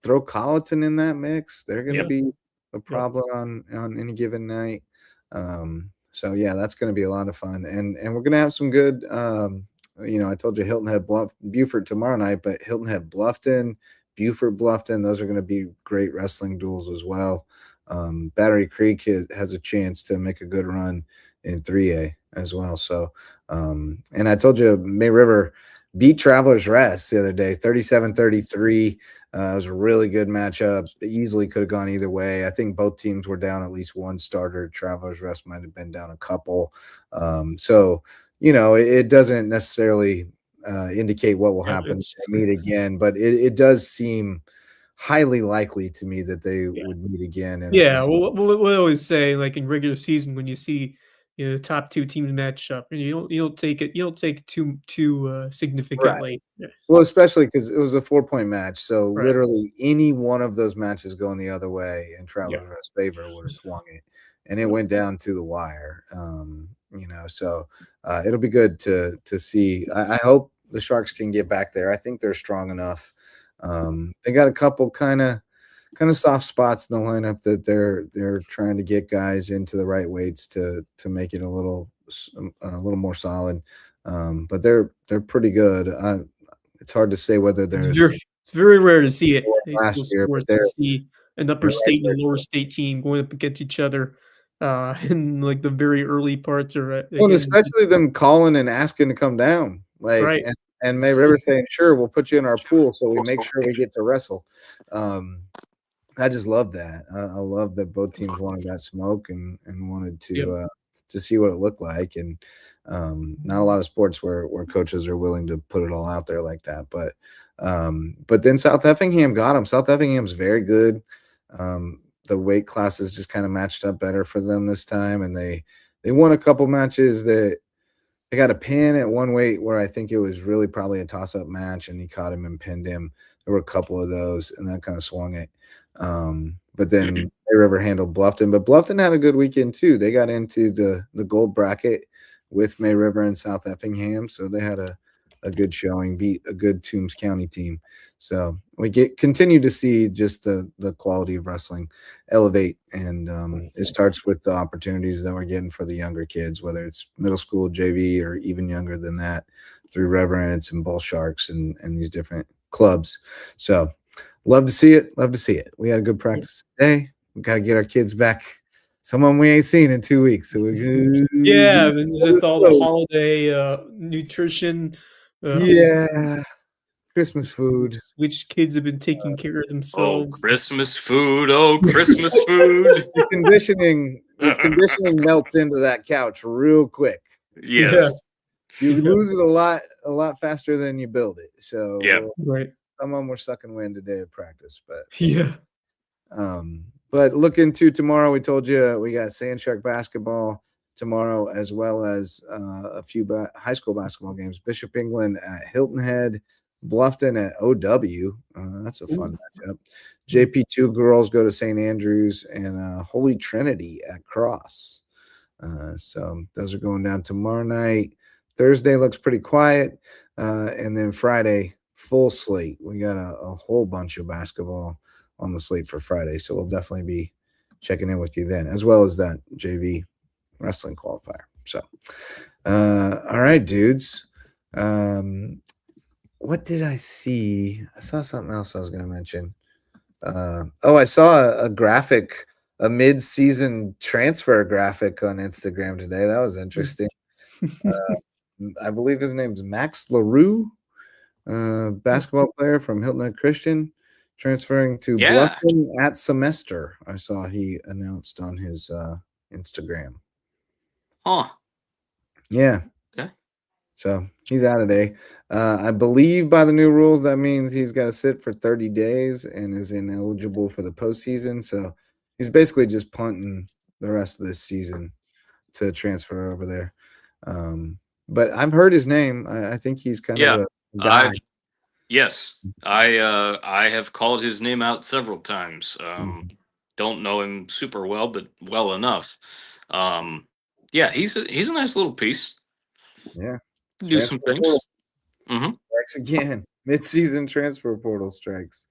Throw Colleton in that mix. They're going to Yeah. be a Yep. problem on any given night. So yeah, that's going to be a lot of fun, and we're going to have some good I told you Hilton Head Buford tomorrow night, but Hilton Head Bluffton, Buford Bluffton, those are going to be great wrestling duels as well. Battery Creek has a chance to make a good run in 3A as well. So, and I told you May River beat Travelers Rest the other day, 37-33. It was a really good matchup. It easily could have gone either way. I think both teams were down at least one starter. Travelers Rest might have been down a couple. So, it doesn't necessarily indicate what will happen if they meet again, but it does seem highly likely to me that they would meet again. And what I always say, like in regular season, when you see the top two teams match up, and you don't take it too significantly. Right. Well, especially because it was a 4-point match, so Right. literally any one of those matches going the other way in Travelers Rest's favor would have swung it, and it went down to the wire. So it'll be good to see. I hope the Sharks can get back there. I think they're strong enough. They got a couple kind of soft spots in the lineup that they're trying to get guys into the right weights to make it a little more solid. But they're pretty good. It's hard to say whether there's it's very rare to see it. last year, but to see an upper state and a lower state team going up against each other in like the very early parts or well, especially them calling and asking to come down, like right. and May River saying, "Sure, we'll put you in our pool, so we make sure we get to wrestle." I just love that. I love that both teams wanted that smoke and wanted to see what it looked like. And not a lot of sports where coaches are willing to put it all out there like that. But then South Effingham got them. South Effingham's very good. The weight classes just kind of matched up better for them this time, and they won a couple matches that they got a pin at one weight where I think it was really probably a toss-up match, and he caught him and pinned him. There were a couple of those, and that kind of swung it. But then May River handled Bluffton, but Bluffton had a good weekend too. They got into the gold bracket with May River and South Effingham, so they had a good showing, beat a good Toombs County team. So we continue to see just the quality of wrestling elevate, and it starts with the opportunities that we're getting for the younger kids, whether it's middle school, JV, or even younger than that, through Reverence and Bull Sharks and these different clubs. So love to see it. Love to see it. We had a good practice today. We got to get our kids back. Someone we ain't seen in 2 weeks. So with all the holiday nutrition. Christmas food. Which kids have been taking care of themselves? Oh, Christmas food. Oh, Christmas food. The conditioning melts into that couch real quick. Yes. You lose it a lot faster than you build it. So right. Some of them were sucking wind today at practice, but but look into tomorrow. We told you we got Sand Shark basketball tomorrow, as well as a few high school basketball games. Bishop England at Hilton Head, Bluffton at OW. That's a fun matchup. JP2 girls go to St. Andrews, and Holy Trinity at Cross. So those are going down tomorrow night. Thursday looks pretty quiet, and then Friday, full slate. We got a whole bunch of basketball on the slate for Friday, so we'll definitely be checking in with you then, as well as that JV wrestling qualifier. So, all right, dudes. What did I see? I saw something else I was going to mention. I saw a graphic, a mid-season transfer graphic on Instagram today. That was interesting. I believe his name's Max LaRue, basketball player from Hilton Head Christian, transferring to Bluffton at semester. I saw he announced on his Instagram. Huh. Yeah. Okay. So he's out today. I believe by the new rules, that means he's got to sit for 30 days and is ineligible for the postseason. So he's basically just punting the rest of this season to transfer over there. But I've heard his name. I think he's kind of a guy. Yes, I have called his name out several times. Don't know him super well, but well enough. He's a nice little piece. Yeah, do some things. Strikes again. Mid-season transfer portal strikes.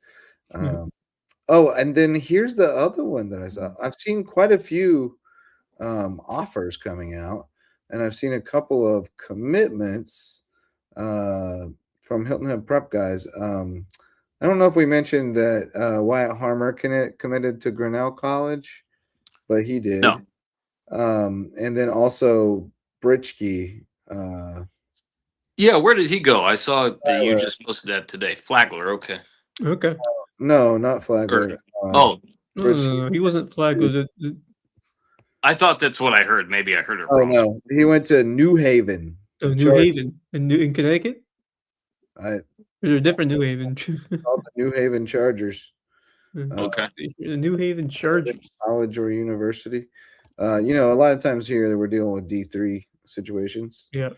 And then here's the other one that I saw. I've seen quite a few offers coming out, and I've seen a couple of commitments. from Hilton Head Prep guys. I don't know if we mentioned that Wyatt Harmer committed to Grinnell College, but he did. No. And then also Britchke. Yeah, where did he go? I saw that you Flagler. just posted that today. Flagler, okay. Okay. No, not Flagler. Oh, Britchke. He wasn't Flagler. I thought that's what I heard. Maybe I heard it Oh wrong. no, he went to New Haven. New Haven in Connecticut. I There's a different New Haven. called the New Haven Chargers. Okay. The New Haven Chargers. College or university. A lot of times here we're dealing with D3 situations. Yeah.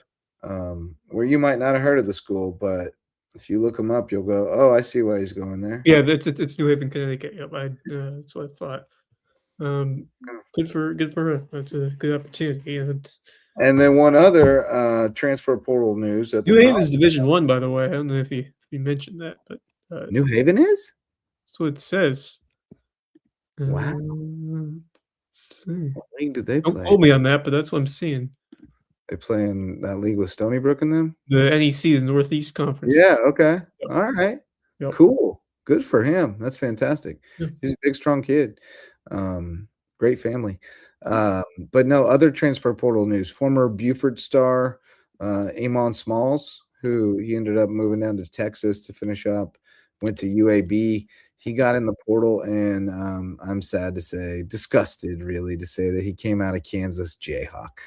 Where you might not have heard of the school, but if you look them up, you'll go, "Oh, I see why he's going there." Yeah, it's New Haven, Connecticut. Yep, that's what I thought. Good for her. That's a good opportunity. And then one other transfer portal news. New Haven's Division I, by the way. I don't know if you mentioned that, but New Haven is. That's what it says. Wow. What league do they play? Don't quote me on that, but that's what I'm seeing. They play in that league with Stony Brook and them? The NEC, the Northeast Conference. Yeah, okay. Yep. All right. Yep. Cool. Good for him. That's fantastic. Yeah. He's a big, strong kid. Great family. But no, other transfer portal news. Former Buford star Amon Smalls, who he ended up moving down to Texas to finish up, went to UAB. He got in the portal, and I'm sad to say, disgusted really to say that he came out of Kansas Jayhawk.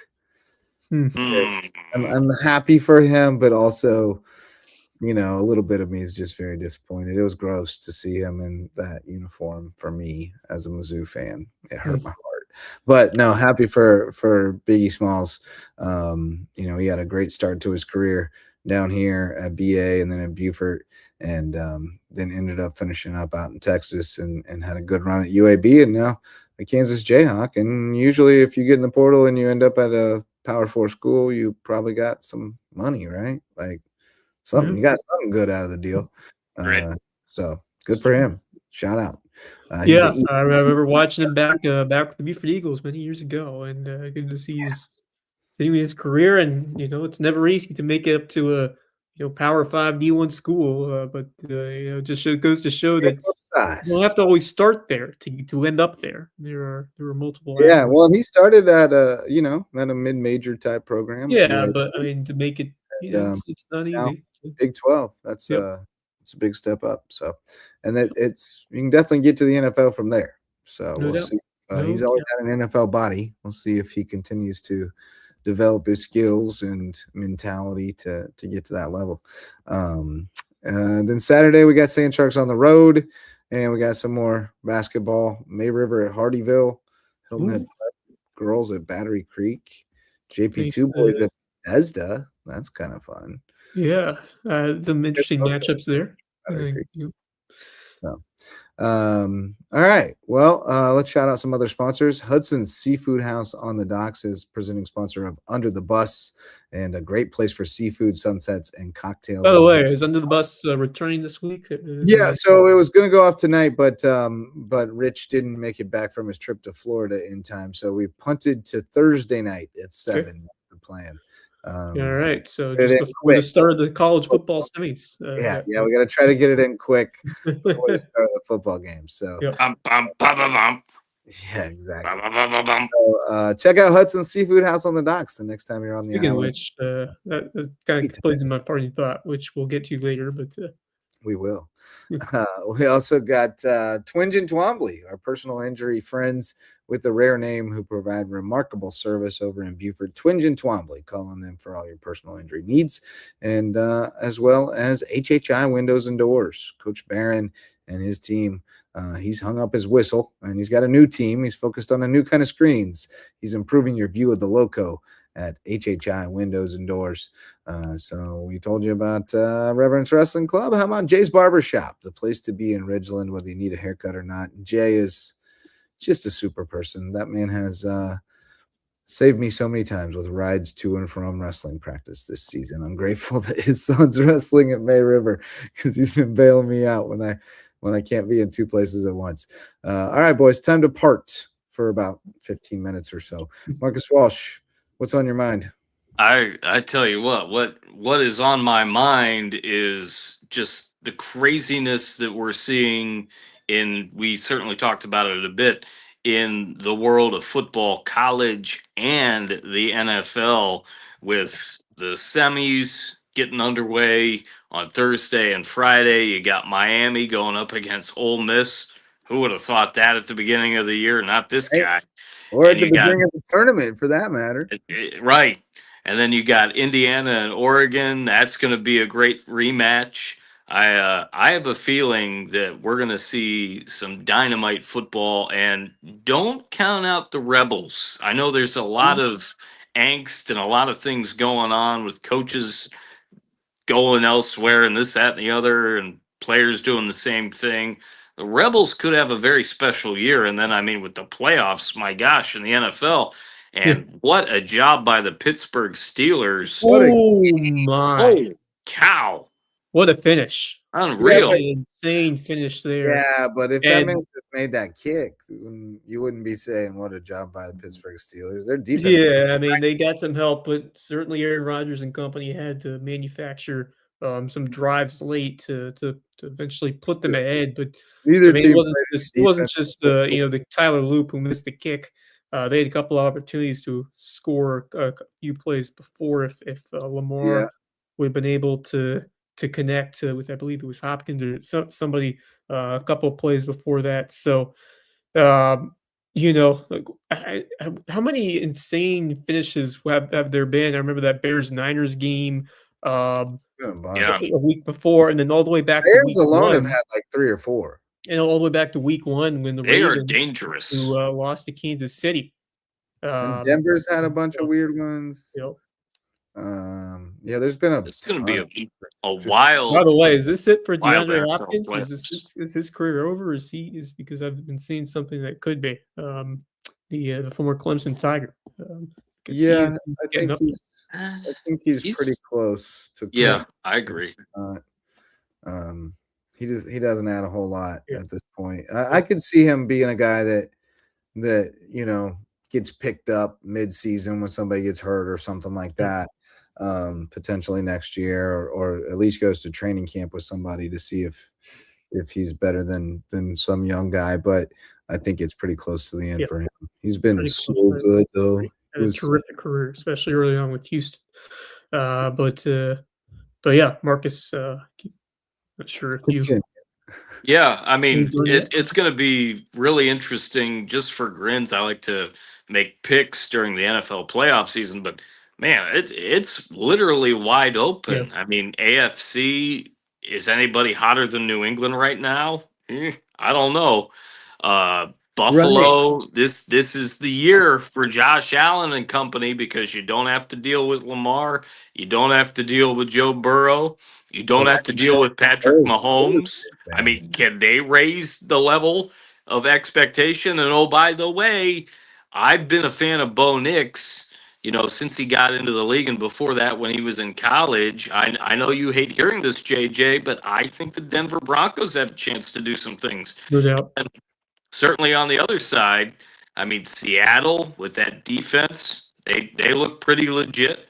I'm happy for him, but also, a little bit of me is just very disappointed. It was gross to see him in that uniform for me as a Mizzou fan. It hurt my heart. But no, happy for Biggie Smalls. He had a great start to his career down here at BA and then at Buford, and then ended up finishing up out in Texas and had a good run at UAB, and now the Kansas Jayhawk. And usually if you get in the portal and you end up at a Power 4 school, you probably got some money, right? Like something, you got something good out of the deal. Right. So good for him. Shout out. I remember watching him back with the Buford Eagles many years ago, and good to see he's continuing his career. And it's never easy to make it up to a Power 5 D1 school, but just goes to show that you don't have to always start there to end up there. There are multiple. Yeah, well, he started at a mid-major type program. Yeah, but I mean, to make it, it's not easy. Big 12. That's it's a big step up. So, and that you can definitely get to the NFL from there. So we'll see. He's always had an NFL body. We'll see if he continues to develop his skills and mentality to get to that level. Then Saturday we got Sand Sharks on the road, and we got some more basketball. May River at Hardyville, Hilton Head girls at Battery Creek, JP2 boys at Bethesda. That's kind of fun. Yeah, some interesting matchups there. All right. Well, let's shout out some other sponsors. Hudson's Seafood House on the Docks is presenting sponsor of Under the Bus, and a great place for seafood, sunsets, and cocktails. By the way, is Under the Bus returning this week? Yeah, so it was going to go off tonight, but Rich didn't make it back from his trip to Florida in time, so we punted to Thursday night at 7. Okay. The plan. All right, so just before the start of the college football semis. We got to try to get it in quick before the start of the football game. So, yeah, exactly. So, check out Hudson's Seafood House on the Docks the next time you're on the island. Which that kind of plays in my party thought, which we'll get to later, but we will. We also got Twinge and Twombly, our personal injury friends with the rare name who provide remarkable service over in Buford. Twinge and Twombly, call on them for all your personal injury needs, and as well as HHI Windows and Doors. Coach Barron and his team, he's hung up his whistle, and he's got a new team. He's focused on a new kind of screens. He's improving your view of the Lowco at HHI Windows and Doors. So we told you about Reverence Wrestling Club. How about Jay's Barbershop, the place to be in Ridgeland, whether you need a haircut or not? Jay is just a super person. That man has saved me so many times with rides to and from wrestling practice this season. I'm grateful that his son's wrestling at May River because he's been bailing me out when I can't be in two places at once. All right, boys, time to part for about 15 minutes or so. Marcus Walsh, what's on your mind? I tell you what is on my mind is just the craziness that we're seeing in, we certainly talked about it a bit, in the world of football, college and the NFL, with the semis getting underway on Thursday and Friday. You got Miami going up against Ole Miss. Who would have thought that at the beginning of the year? Not this Right? guy. Or at And the you got beginning of the tournament, for that matter. right. And then you got Indiana and Oregon. That's going to be a great rematch. I have a feeling that we're going to see some dynamite football, and don't count out the Rebels. I know there's a lot of angst and a lot of things going on with coaches going elsewhere and this, that, and the other, and players doing the same thing. The Rebels could have a very special year. And then, I mean, with the playoffs, my gosh, in the NFL, Yeah. and what a job by the Pittsburgh Steelers. What a Oh my! Holy cow. What a finish! yeah, Unreal. but An insane finish there. yeah, but if that And man just made that kick, you wouldn't be saying what a job by the Pittsburgh Steelers. Their defense. yeah, I mean, they got some help, but certainly Aaron Rodgers and company had to manufacture some drives late to eventually put them ahead. But I Neither mean, team it wasn't defense. just the Tyler Loop who missed the kick. They had a couple of opportunities to score a few plays before if Yeah. Lamar would have been able to connect with, I believe it was Hopkins or somebody a couple of plays before that. So. Um, like how many insane finishes have there been? I remember that Bears Niners game A bunch. Yeah. a week before, and then all the way back to Bears week alone have one, had like 3 or 4. and all the way back to week one when the They are Ravens dangerous. who lost to Kansas City. And Denver's had a bunch of weird ones. You know. Yeah, there's been a It's going to ton. be a Just- wild. By the way, is this it for Wild DeAndre NFL Hopkins? players. Is his career over? Is because I've been seeing something that could be the former Clemson Tiger. 'Cause Yeah, he's I getting think up he's He's- pretty close to Yeah, I agree. he doesn't add a whole lot Yeah. at this point. I could see him being a guy that gets picked up mid-season when somebody gets hurt or something like that. Potentially next year, or at least goes to training camp with somebody to see if he's better than some young guy. But I think it's pretty close to the end Yeah. for him. He's been Pretty so close, right? good though. Had a terrific career, especially early on with Houston. But yeah, Marcus, not sure if you Continue. Yeah, I mean, doing it? it's going to be really interesting just for grins. I like to make picks during the NFL playoff season, but man, it's literally wide open. I mean, AFC, is anybody hotter than New England right now? I don't know. Buffalo, this is the year for Josh Allen and company, because you don't have to deal with Lamar, you don't have to deal with Joe Burrow, you don't have to deal with Patrick Mahomes. I mean, can they raise the level of expectation? And oh, by the way, I've been a fan of Bo Nix, since he got into the league, and before that, when he was in college. I know you hate hearing this, JJ, but I think the Denver Broncos have a chance to do some things. no doubt. And certainly on the other side, I mean, Seattle with that defense, they look pretty legit.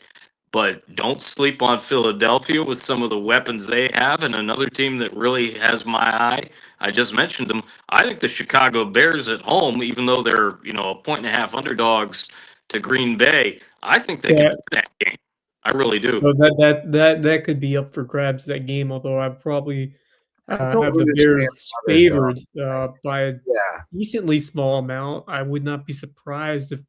But don't sleep on Philadelphia with some of the weapons they have. And another team that really has my eye, I just mentioned them. I think the Chicago Bears at home, even though they're, a 1.5 underdogs to Green Bay, I think they can Yeah. win that game. I really do. So that could be up for grabs, that game. Although I probably I have don't the understand Bears how they're favored done. by a Yeah. decently small amount. I would not be surprised if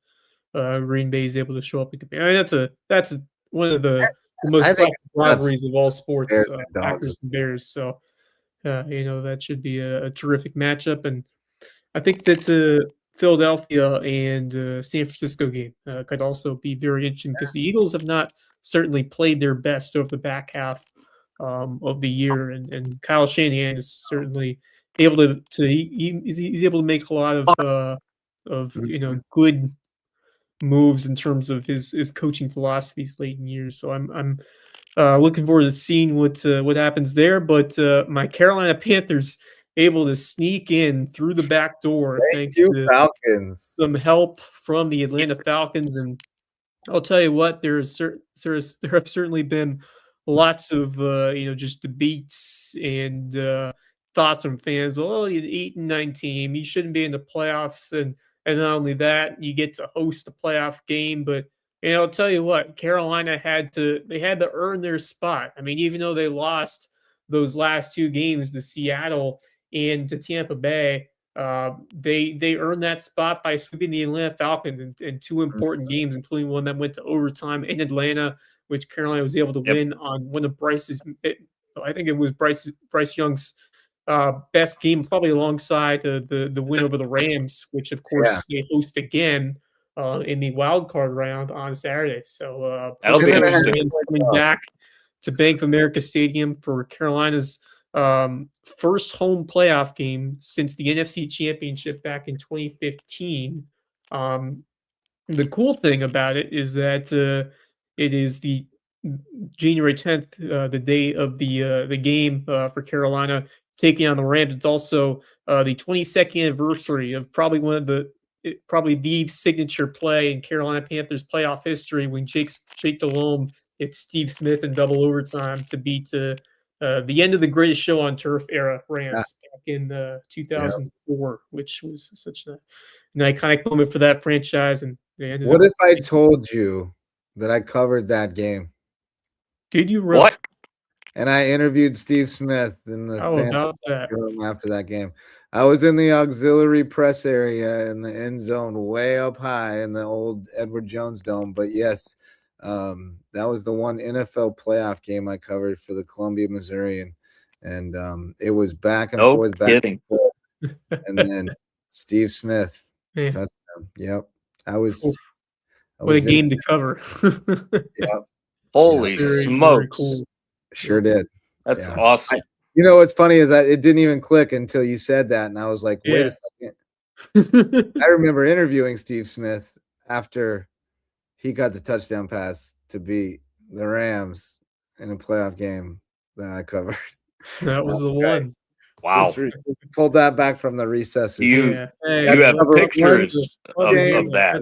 Green Bay is able to show up. I mean, that's one of the most I think classic that's rivalries of all sports, Bears and dogs. Packers and Bears. So, that should be a terrific matchup. And I think that Philadelphia and San Francisco game could also be very interesting, because the Eagles have not certainly played their best over the back half of the year, and Kyle Shanahan is certainly able he's able to make a lot of good moves in terms of his coaching philosophies late in years. So I'm looking forward to seeing what happens there. But my Carolina Panthers able to sneak in through the back door Thank thanks you, to Falcons. some help from the Atlanta Falcons, and I'll tell you what, there have certainly been lots of just debates and thoughts from fans. Well, you're 8-9 team, you shouldn't be in the playoffs, and not only that, you get to host a playoff game. But I'll tell you what, Carolina had to earn their spot. I mean, even though they lost those last two games to Seattle and to Tampa Bay, they earned that spot by sweeping the Atlanta Falcons in two important games, including one that went to overtime in Atlanta, which Carolina was able to win on one of I think it was Bryce Young's best game, probably alongside the win over the Rams, which of course they host again in the wild card round on Saturday. So That'll be interesting. Coming back to Bank of America Stadium for Carolina's first home playoff game since the NFC Championship back in 2015. The cool thing about it is that it is the January 10th, the day of the game for Carolina taking on the Rams. It's also the 22nd anniversary of probably probably the signature play in Carolina Panthers playoff history when Jake Delhomme hit Steve Smith in double overtime to beat the end of the greatest show on turf era Rams back in 2004, which was such an iconic moment for that franchise. And what if I told you that I covered that game? Did you really? What? And I interviewed Steve Smith in the room after that game. I was in the auxiliary press area in the end zone, way up high in the old Edward Jones Dome. But yes, that was the one NFL playoff game I covered for the Columbia Missourian, and it was back and forth, back and forth. And then Steve Smith touchdown. Yep, I was. What a game to cover! Yep. Holy smokes! Very cool. Sure did. That's awesome. You know what's funny is that it didn't even click until you said that, and I was like, "Wait a second." I remember interviewing Steve Smith after he got the touchdown pass to beat the Rams in a playoff game that I covered. That was the one. Wow! Pulled that back from the recesses. You have pictures of that.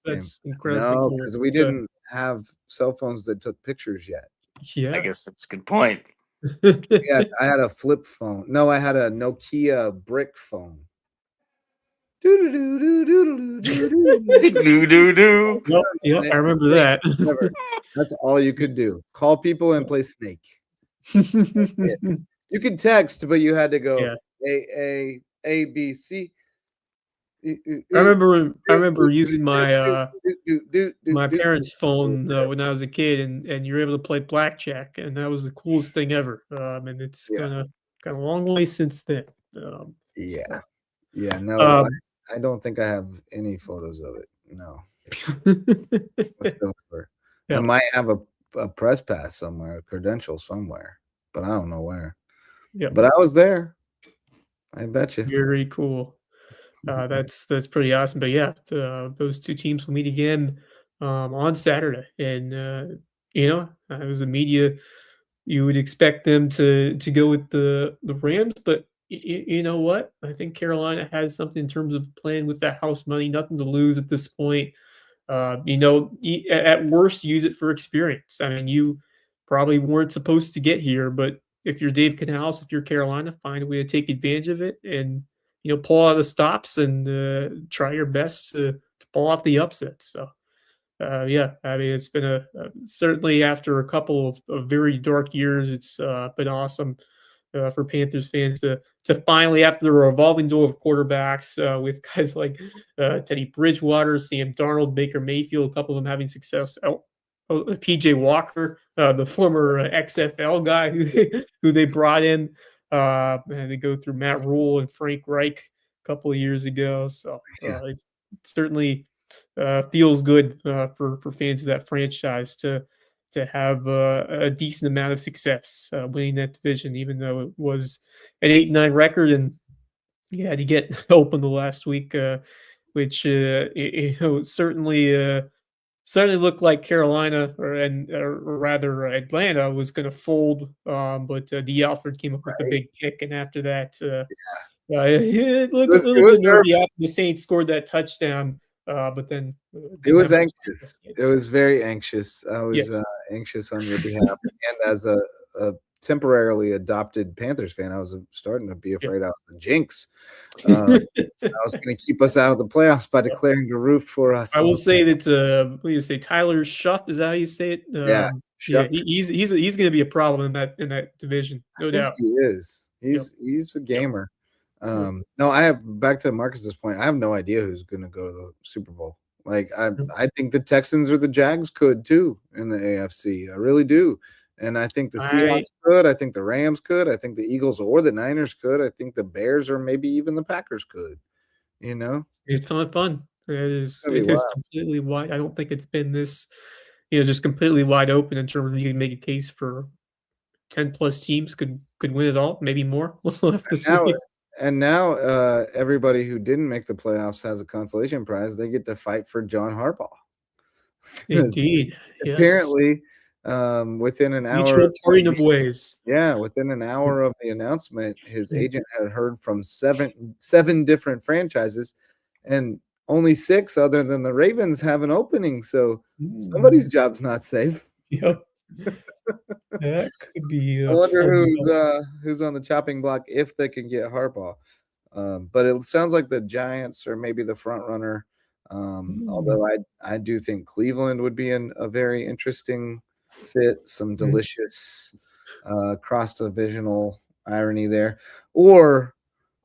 That's incredible. No, because we didn't have cell phones that took pictures yet. Yeah, I guess that's a good point. Yeah, I had a flip phone. No, I had a Nokia brick phone. Do do do. Yep, I remember that. That's all you could do. Call people and play Snake. You could text, but you had to go A B C. I remember using my my parents' phone when I was a kid, and you're able to play blackjack, and that was the coolest thing ever. And it's kind of a long way since then. No, I don't think I have any photos of it. No, I might have a press pass somewhere, a credential somewhere, but I don't know where. Yeah, but I was there. I bet you. Very cool. That's pretty awesome. But yeah, those two teams will meet again on Saturday, and as the media, you would expect them to go with the Rams, but you know what? I think Carolina has something in terms of playing with that house money. Nothing to lose at this point. At worst, use it for experience. I mean, you probably weren't supposed to get here, but if you're Dave Canales, if you're Carolina, find a way to take advantage of it and pull out the stops and try your best to pull off the upset. So, I mean, it's been certainly after a couple of very dark years, it's been awesome for Panthers fans to finally, after the revolving door of quarterbacks with guys like Teddy Bridgewater, Sam Darnold, Baker Mayfield, a couple of them having success. PJ Walker, the former XFL guy who they brought in. And they go through Matt Rule and Frank Reich a couple of years ago. So it certainly feels good for fans of that franchise to have a decent amount of success winning that division, even though it was an 8-9 record and you had to get help in the last week, which certainly looked like Carolina or rather Atlanta was going to fold, but D. Alford came up with a big kick, and after that, it looked a little bit nervy after the Saints scored that touchdown. but then It didn't was have much anxious. success yet. It was very anxious. I was Yes. anxious on your behalf, and as a temporarily adopted Panthers fan, I was starting to be Yep. afraid I was the jinx. I was going to keep us out of the playoffs by declaring to root for us. I will say that, what do you say, Tyler Shuff, is that how you say it? Yeah, Yeah, Shuck. he's gonna be a problem in that division, I no think doubt. he is. Yep, He's a yep, gamer. yep, No, I have back to Marcus's point. I have no idea who's going to go to the Super Bowl. Like yep. I think the Texans or the Jags could too in the AFC. I really do. And I think the I Seahawks could. I think the Rams could. I think the Eagles or the Niners could. I think the Bears or maybe even the Packers could. You know, It's a ton of fun. it's gonna be It is wild. completely wide. I don't think it's been this, just completely wide open in terms of you can make a case for 10 plus teams could win it all, maybe more. We'll have to Now see. everybody who didn't make the playoffs has a consolation prize. They get to fight for John Harbaugh. 'Cause Indeed, yes. apparently, within an hour Mutual parting of ways. within an Yep. hour of the announcement, his Mm, agent had heard from seven different franchises, and only 6 other than the Ravens have an opening, so somebody's mm, job's not safe. yep, that could be I a wonder fun development. who's on the chopping block if they can get Harbaugh. But it sounds like the Giants are maybe the front runner. Mm, Although I do think Cleveland would be a very interesting fit, some mm, delicious cross divisional irony there. Or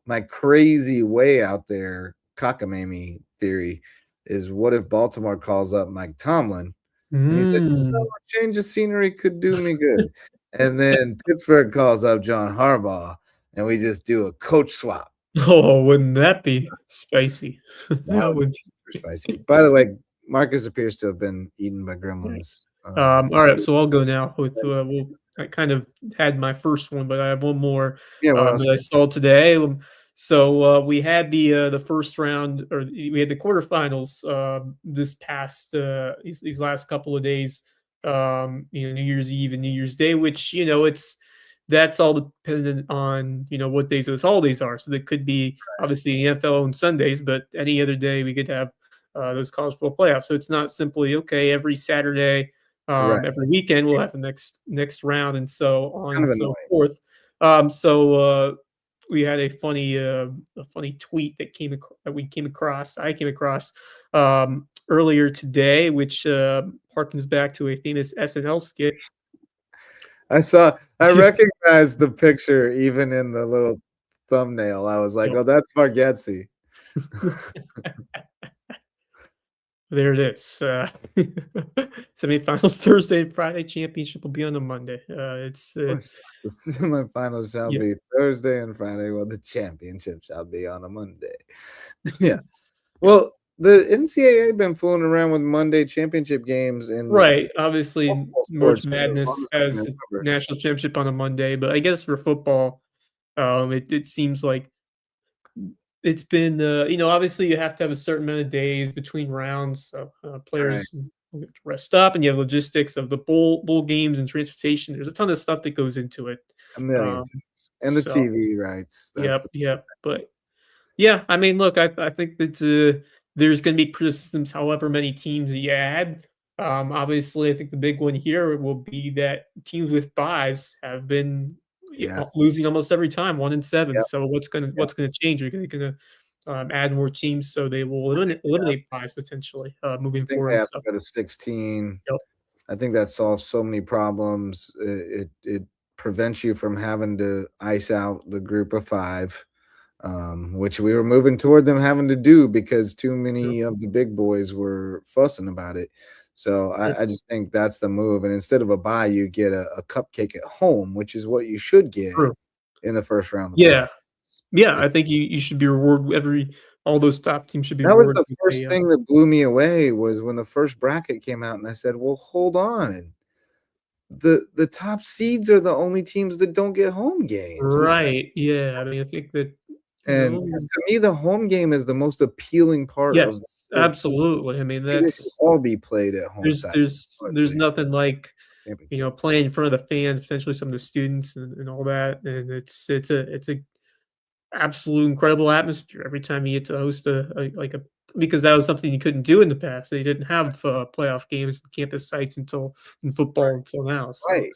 my crazy way out there cockamamie theory is what if Baltimore calls up Mike Tomlin and he said, mm. a change of scenery could do me good. And then Pittsburgh calls up John Harbaugh and we just do a coach swap. Oh, wouldn't that be spicy? That That would be would super spicy. By the way, Marcus appears to have been eaten by be. gremlins. All right, so I'll go now with I kind of had my first one, but I have one more Yeah, what else? that I saw today. So we had the first round, or we had the quarterfinals this past these last couple of days. New Year's Eve and New Year's Day, which that's all dependent on what days those holidays are. So there could be obviously NFL on Sundays, but any other day we could have those college football playoffs. So it's not simply okay every Saturday, Right. every weekend we'll have the next round, and so on Kind and of so annoying. forth. We had a funny tweet that we came across. I came across earlier today, which harkens back to a famous SNL skit. I recognized the picture even in the little thumbnail. I was like, Yep. oh, that's Margetzi. There it is. Semifinals Thursday and Friday. Championship will be on a Monday. It's Of course. The semifinals shall yeah, be Thursday and Friday, while the championship shall be on a Monday. Yeah. Well, the NCAA been fooling around with Monday championship games in right. Obviously, multiple March sports for as long Madness as I can has a remember. national championship on a Monday, but I guess for football, it seems like it's been obviously you have to have a certain amount of days between rounds, so Right. players will get to rest up, and you have logistics of the bowl games and transportation. There's a ton of stuff that goes into it. A million Um, things. And the so TV rights. That's yep, the yep. But yeah, I mean, look, I think that there's going to be criticisms, however many teams that you add. Obviously, I think the big one here will be that teams with buys have been yes. losing almost every time, 1-7. Yep. So Yep. what's gonna change? Are they gonna add more teams so they will eliminate buys potentially I moving think they forward? have to So go to 16. yep, I think that solves so many problems. It prevents you from having to ice out the group of 5, which we were moving toward them having to do because too yep, many of the big boys were fussing about it. So yep, I just think that's the move. And instead of a bye, you get a cupcake at home, which is what you should get true. in the first round of the Yeah, playoffs. yeah. Yeah. I think you should be rewarded. All those top teams should be That was rewarded the with first thing that blew me away was when the first bracket came out, and I said, "Well, hold on. The top seeds are the only teams that don't get home games." This right. Yeah, I mean, I think that and because to me, the home game is the most appealing part of the yes, 14. absolutely. I mean, I think they should that's all be played at home there's side, there's there's honestly, nothing like championship. playing in front of the fans, potentially some of the students and all that, and it's a absolute incredible atmosphere every time you get to host a because that was something you couldn't do in the past. They didn't have playoff games, campus sites until in football until now. So Right.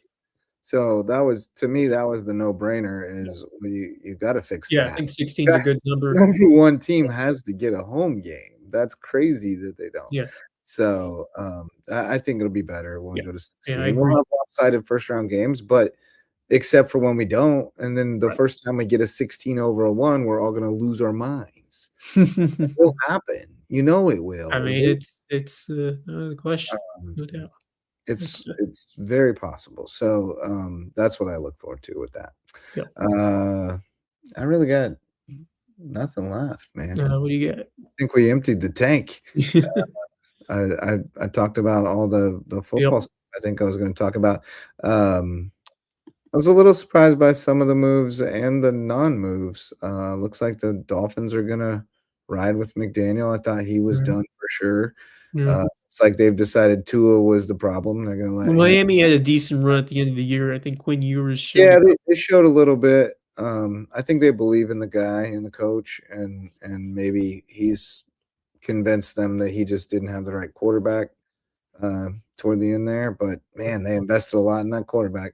So that was, to me, that was the no-brainer is you got to fix yeah, I that. think 16 is a good number. Number one team has to get a home game. That's crazy that they don't. Yeah, So I think it'll be better when we yeah, go to yeah, I 16. We'll agree. have lopsided first round games, but except for when we don't. And then the Right. first time we get a 16 over a 1, we're all going to lose our minds. It will happen. You know it will. I mean, it's the question, Um, no doubt. it's very possible. So that's what I look forward to with that. Yeah. I really got nothing left, man. What do you got? I think we emptied the tank. I talked about all the football Yep. stuff I think I was going to talk about. I was a little surprised by some of the moves and the non-moves. Looks like the Dolphins are gonna ride with McDaniel. I thought he was Mhm. done for sure. Yeah. It's like they've decided Tua was the problem. They're gonna let Well, him. Miami had a decent run at the end of the year. I think Quinn Ewers showed Yeah, a couple. they showed a little bit. I think they believe in the guy and the coach, and maybe he's convinced them that he just didn't have the right quarterback toward the end there. But man, they invested a lot in that quarterback.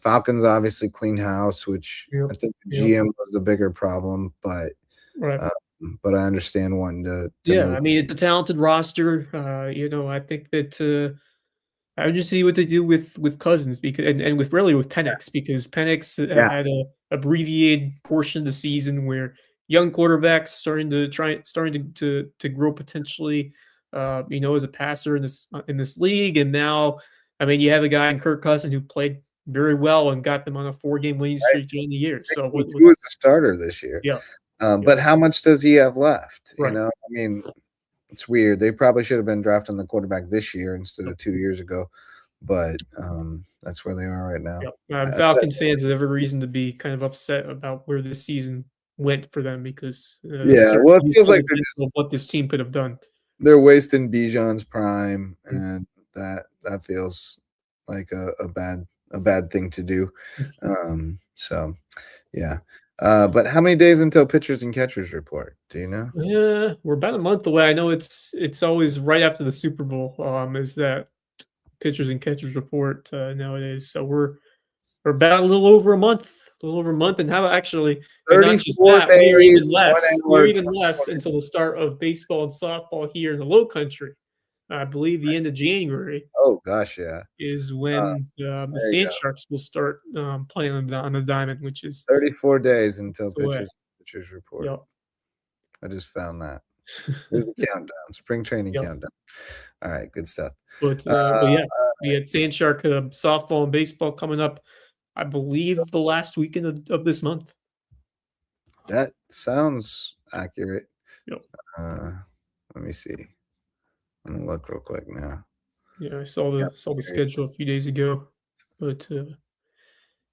Falcons obviously clean house, which Yep. I think the Yep. GM was the bigger problem, but Right. I understand wanting to Yeah, move. I mean, it's a talented roster. I think that I would just see what they do with Cousins because and with really with Penix because Penix Yeah, had a abbreviated portion of the season where young quarterbacks starting to grow potentially, as a passer in this league, and now I mean you have a guy in Kirk Cousins who played very well and got them on a 4-game winning right. streak during the year. So what 6-2 as a starter this year. yeah, yeah, But how much does he have left? You right. know, I mean, it's weird. They probably should have been drafting the quarterback this year instead of 2 years ago, but that's where they are right now. Yeah, Falcon fans have every reason to be kind of upset about where this season went for them because Yeah, well, it you feels saw like the potential of what this team could have done. they're wasting Bijan's prime, Mm. and that feels like a bad thing to do. So yeah. But how many days until pitchers and catchers report? Do you know? Yeah, we're about a month away. I know it's always right after the Super Bowl. Is that pitchers and catchers report nowadays? So we're about a little over a month, and how about actually, and not just 34 that, we are days, even 1 less. We are hour, even 20 less until the start of baseball and softball here in the Low Country. I believe the end of January Oh gosh, yeah. is when the There you Sand go. Sharks will start playing on the diamond, which is 34 days until away. pitchers report. Yep. I just found that. There's a countdown, spring training Yep. countdown. All right, good stuff. But yeah, we had Sand Shark softball and baseball coming up. I believe the last weekend of this month. That sounds accurate. Yep. Let me see. I'm gonna look real quick now. Yeah, I saw the schedule a few days ago, but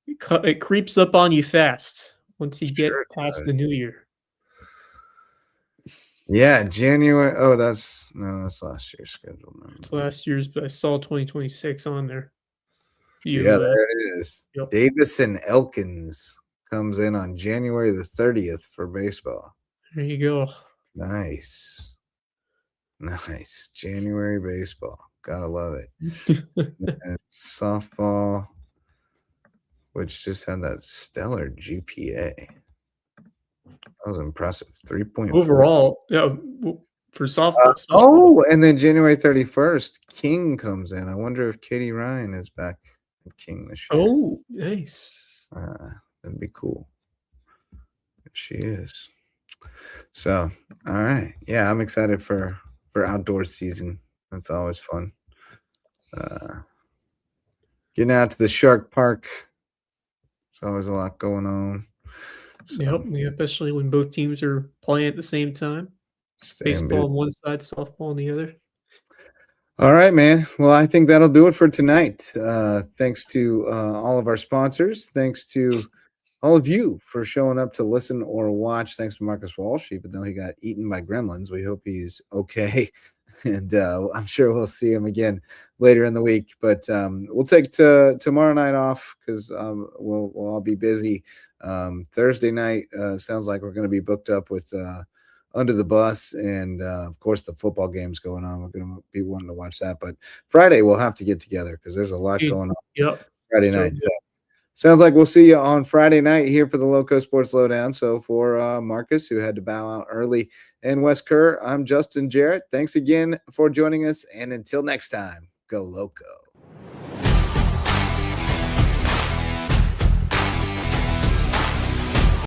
it creeps up on you fast once you get Sure past does. the new year. Yeah, January. Oh, that's last year's schedule. It's last year's, but I saw 2026 on there. Yeah, there it is. Yep. Davison Elkins comes in on January the 30th for baseball. There you go. Nice. January baseball. Gotta love it. And softball, which just had that stellar GPA. That was impressive. 3.4 Overall, yeah, for softball. Oh, and then January 31st, King comes in. I wonder if Katie Ryan is back at King this year. Oh, nice. That'd be cool if she is. So, all right. Yeah, I'm excited for outdoor season. That's always fun. Getting out to the Shark Park. There's always a lot going on. So, Yep, especially when both teams are playing at the same time. Baseball on one side, softball on the other. All right, man. Well, I think that'll do it for tonight. Thanks to all of our sponsors. Thanks to all of you for showing up to listen or watch. Thanks to Marcus Walsh, even though he got eaten by gremlins. We hope he's okay. And I'm sure we'll see him again later in the week. But we'll take tomorrow night off because we'll all be busy. Thursday night sounds like we're going to be booked up with a under the bus. And of course, the football game's going on. We're going to be wanting to watch that. But Friday, we'll have to get together because there's a lot going on Yep. Friday Sure. night. So sounds like we'll see you on Friday night here for the Loco Sports Lowdown. So for Marcus, who had to bow out early, and Wes Kerr, I'm Justin Jarrett. Thanks again for joining us. And until next time, go Loco.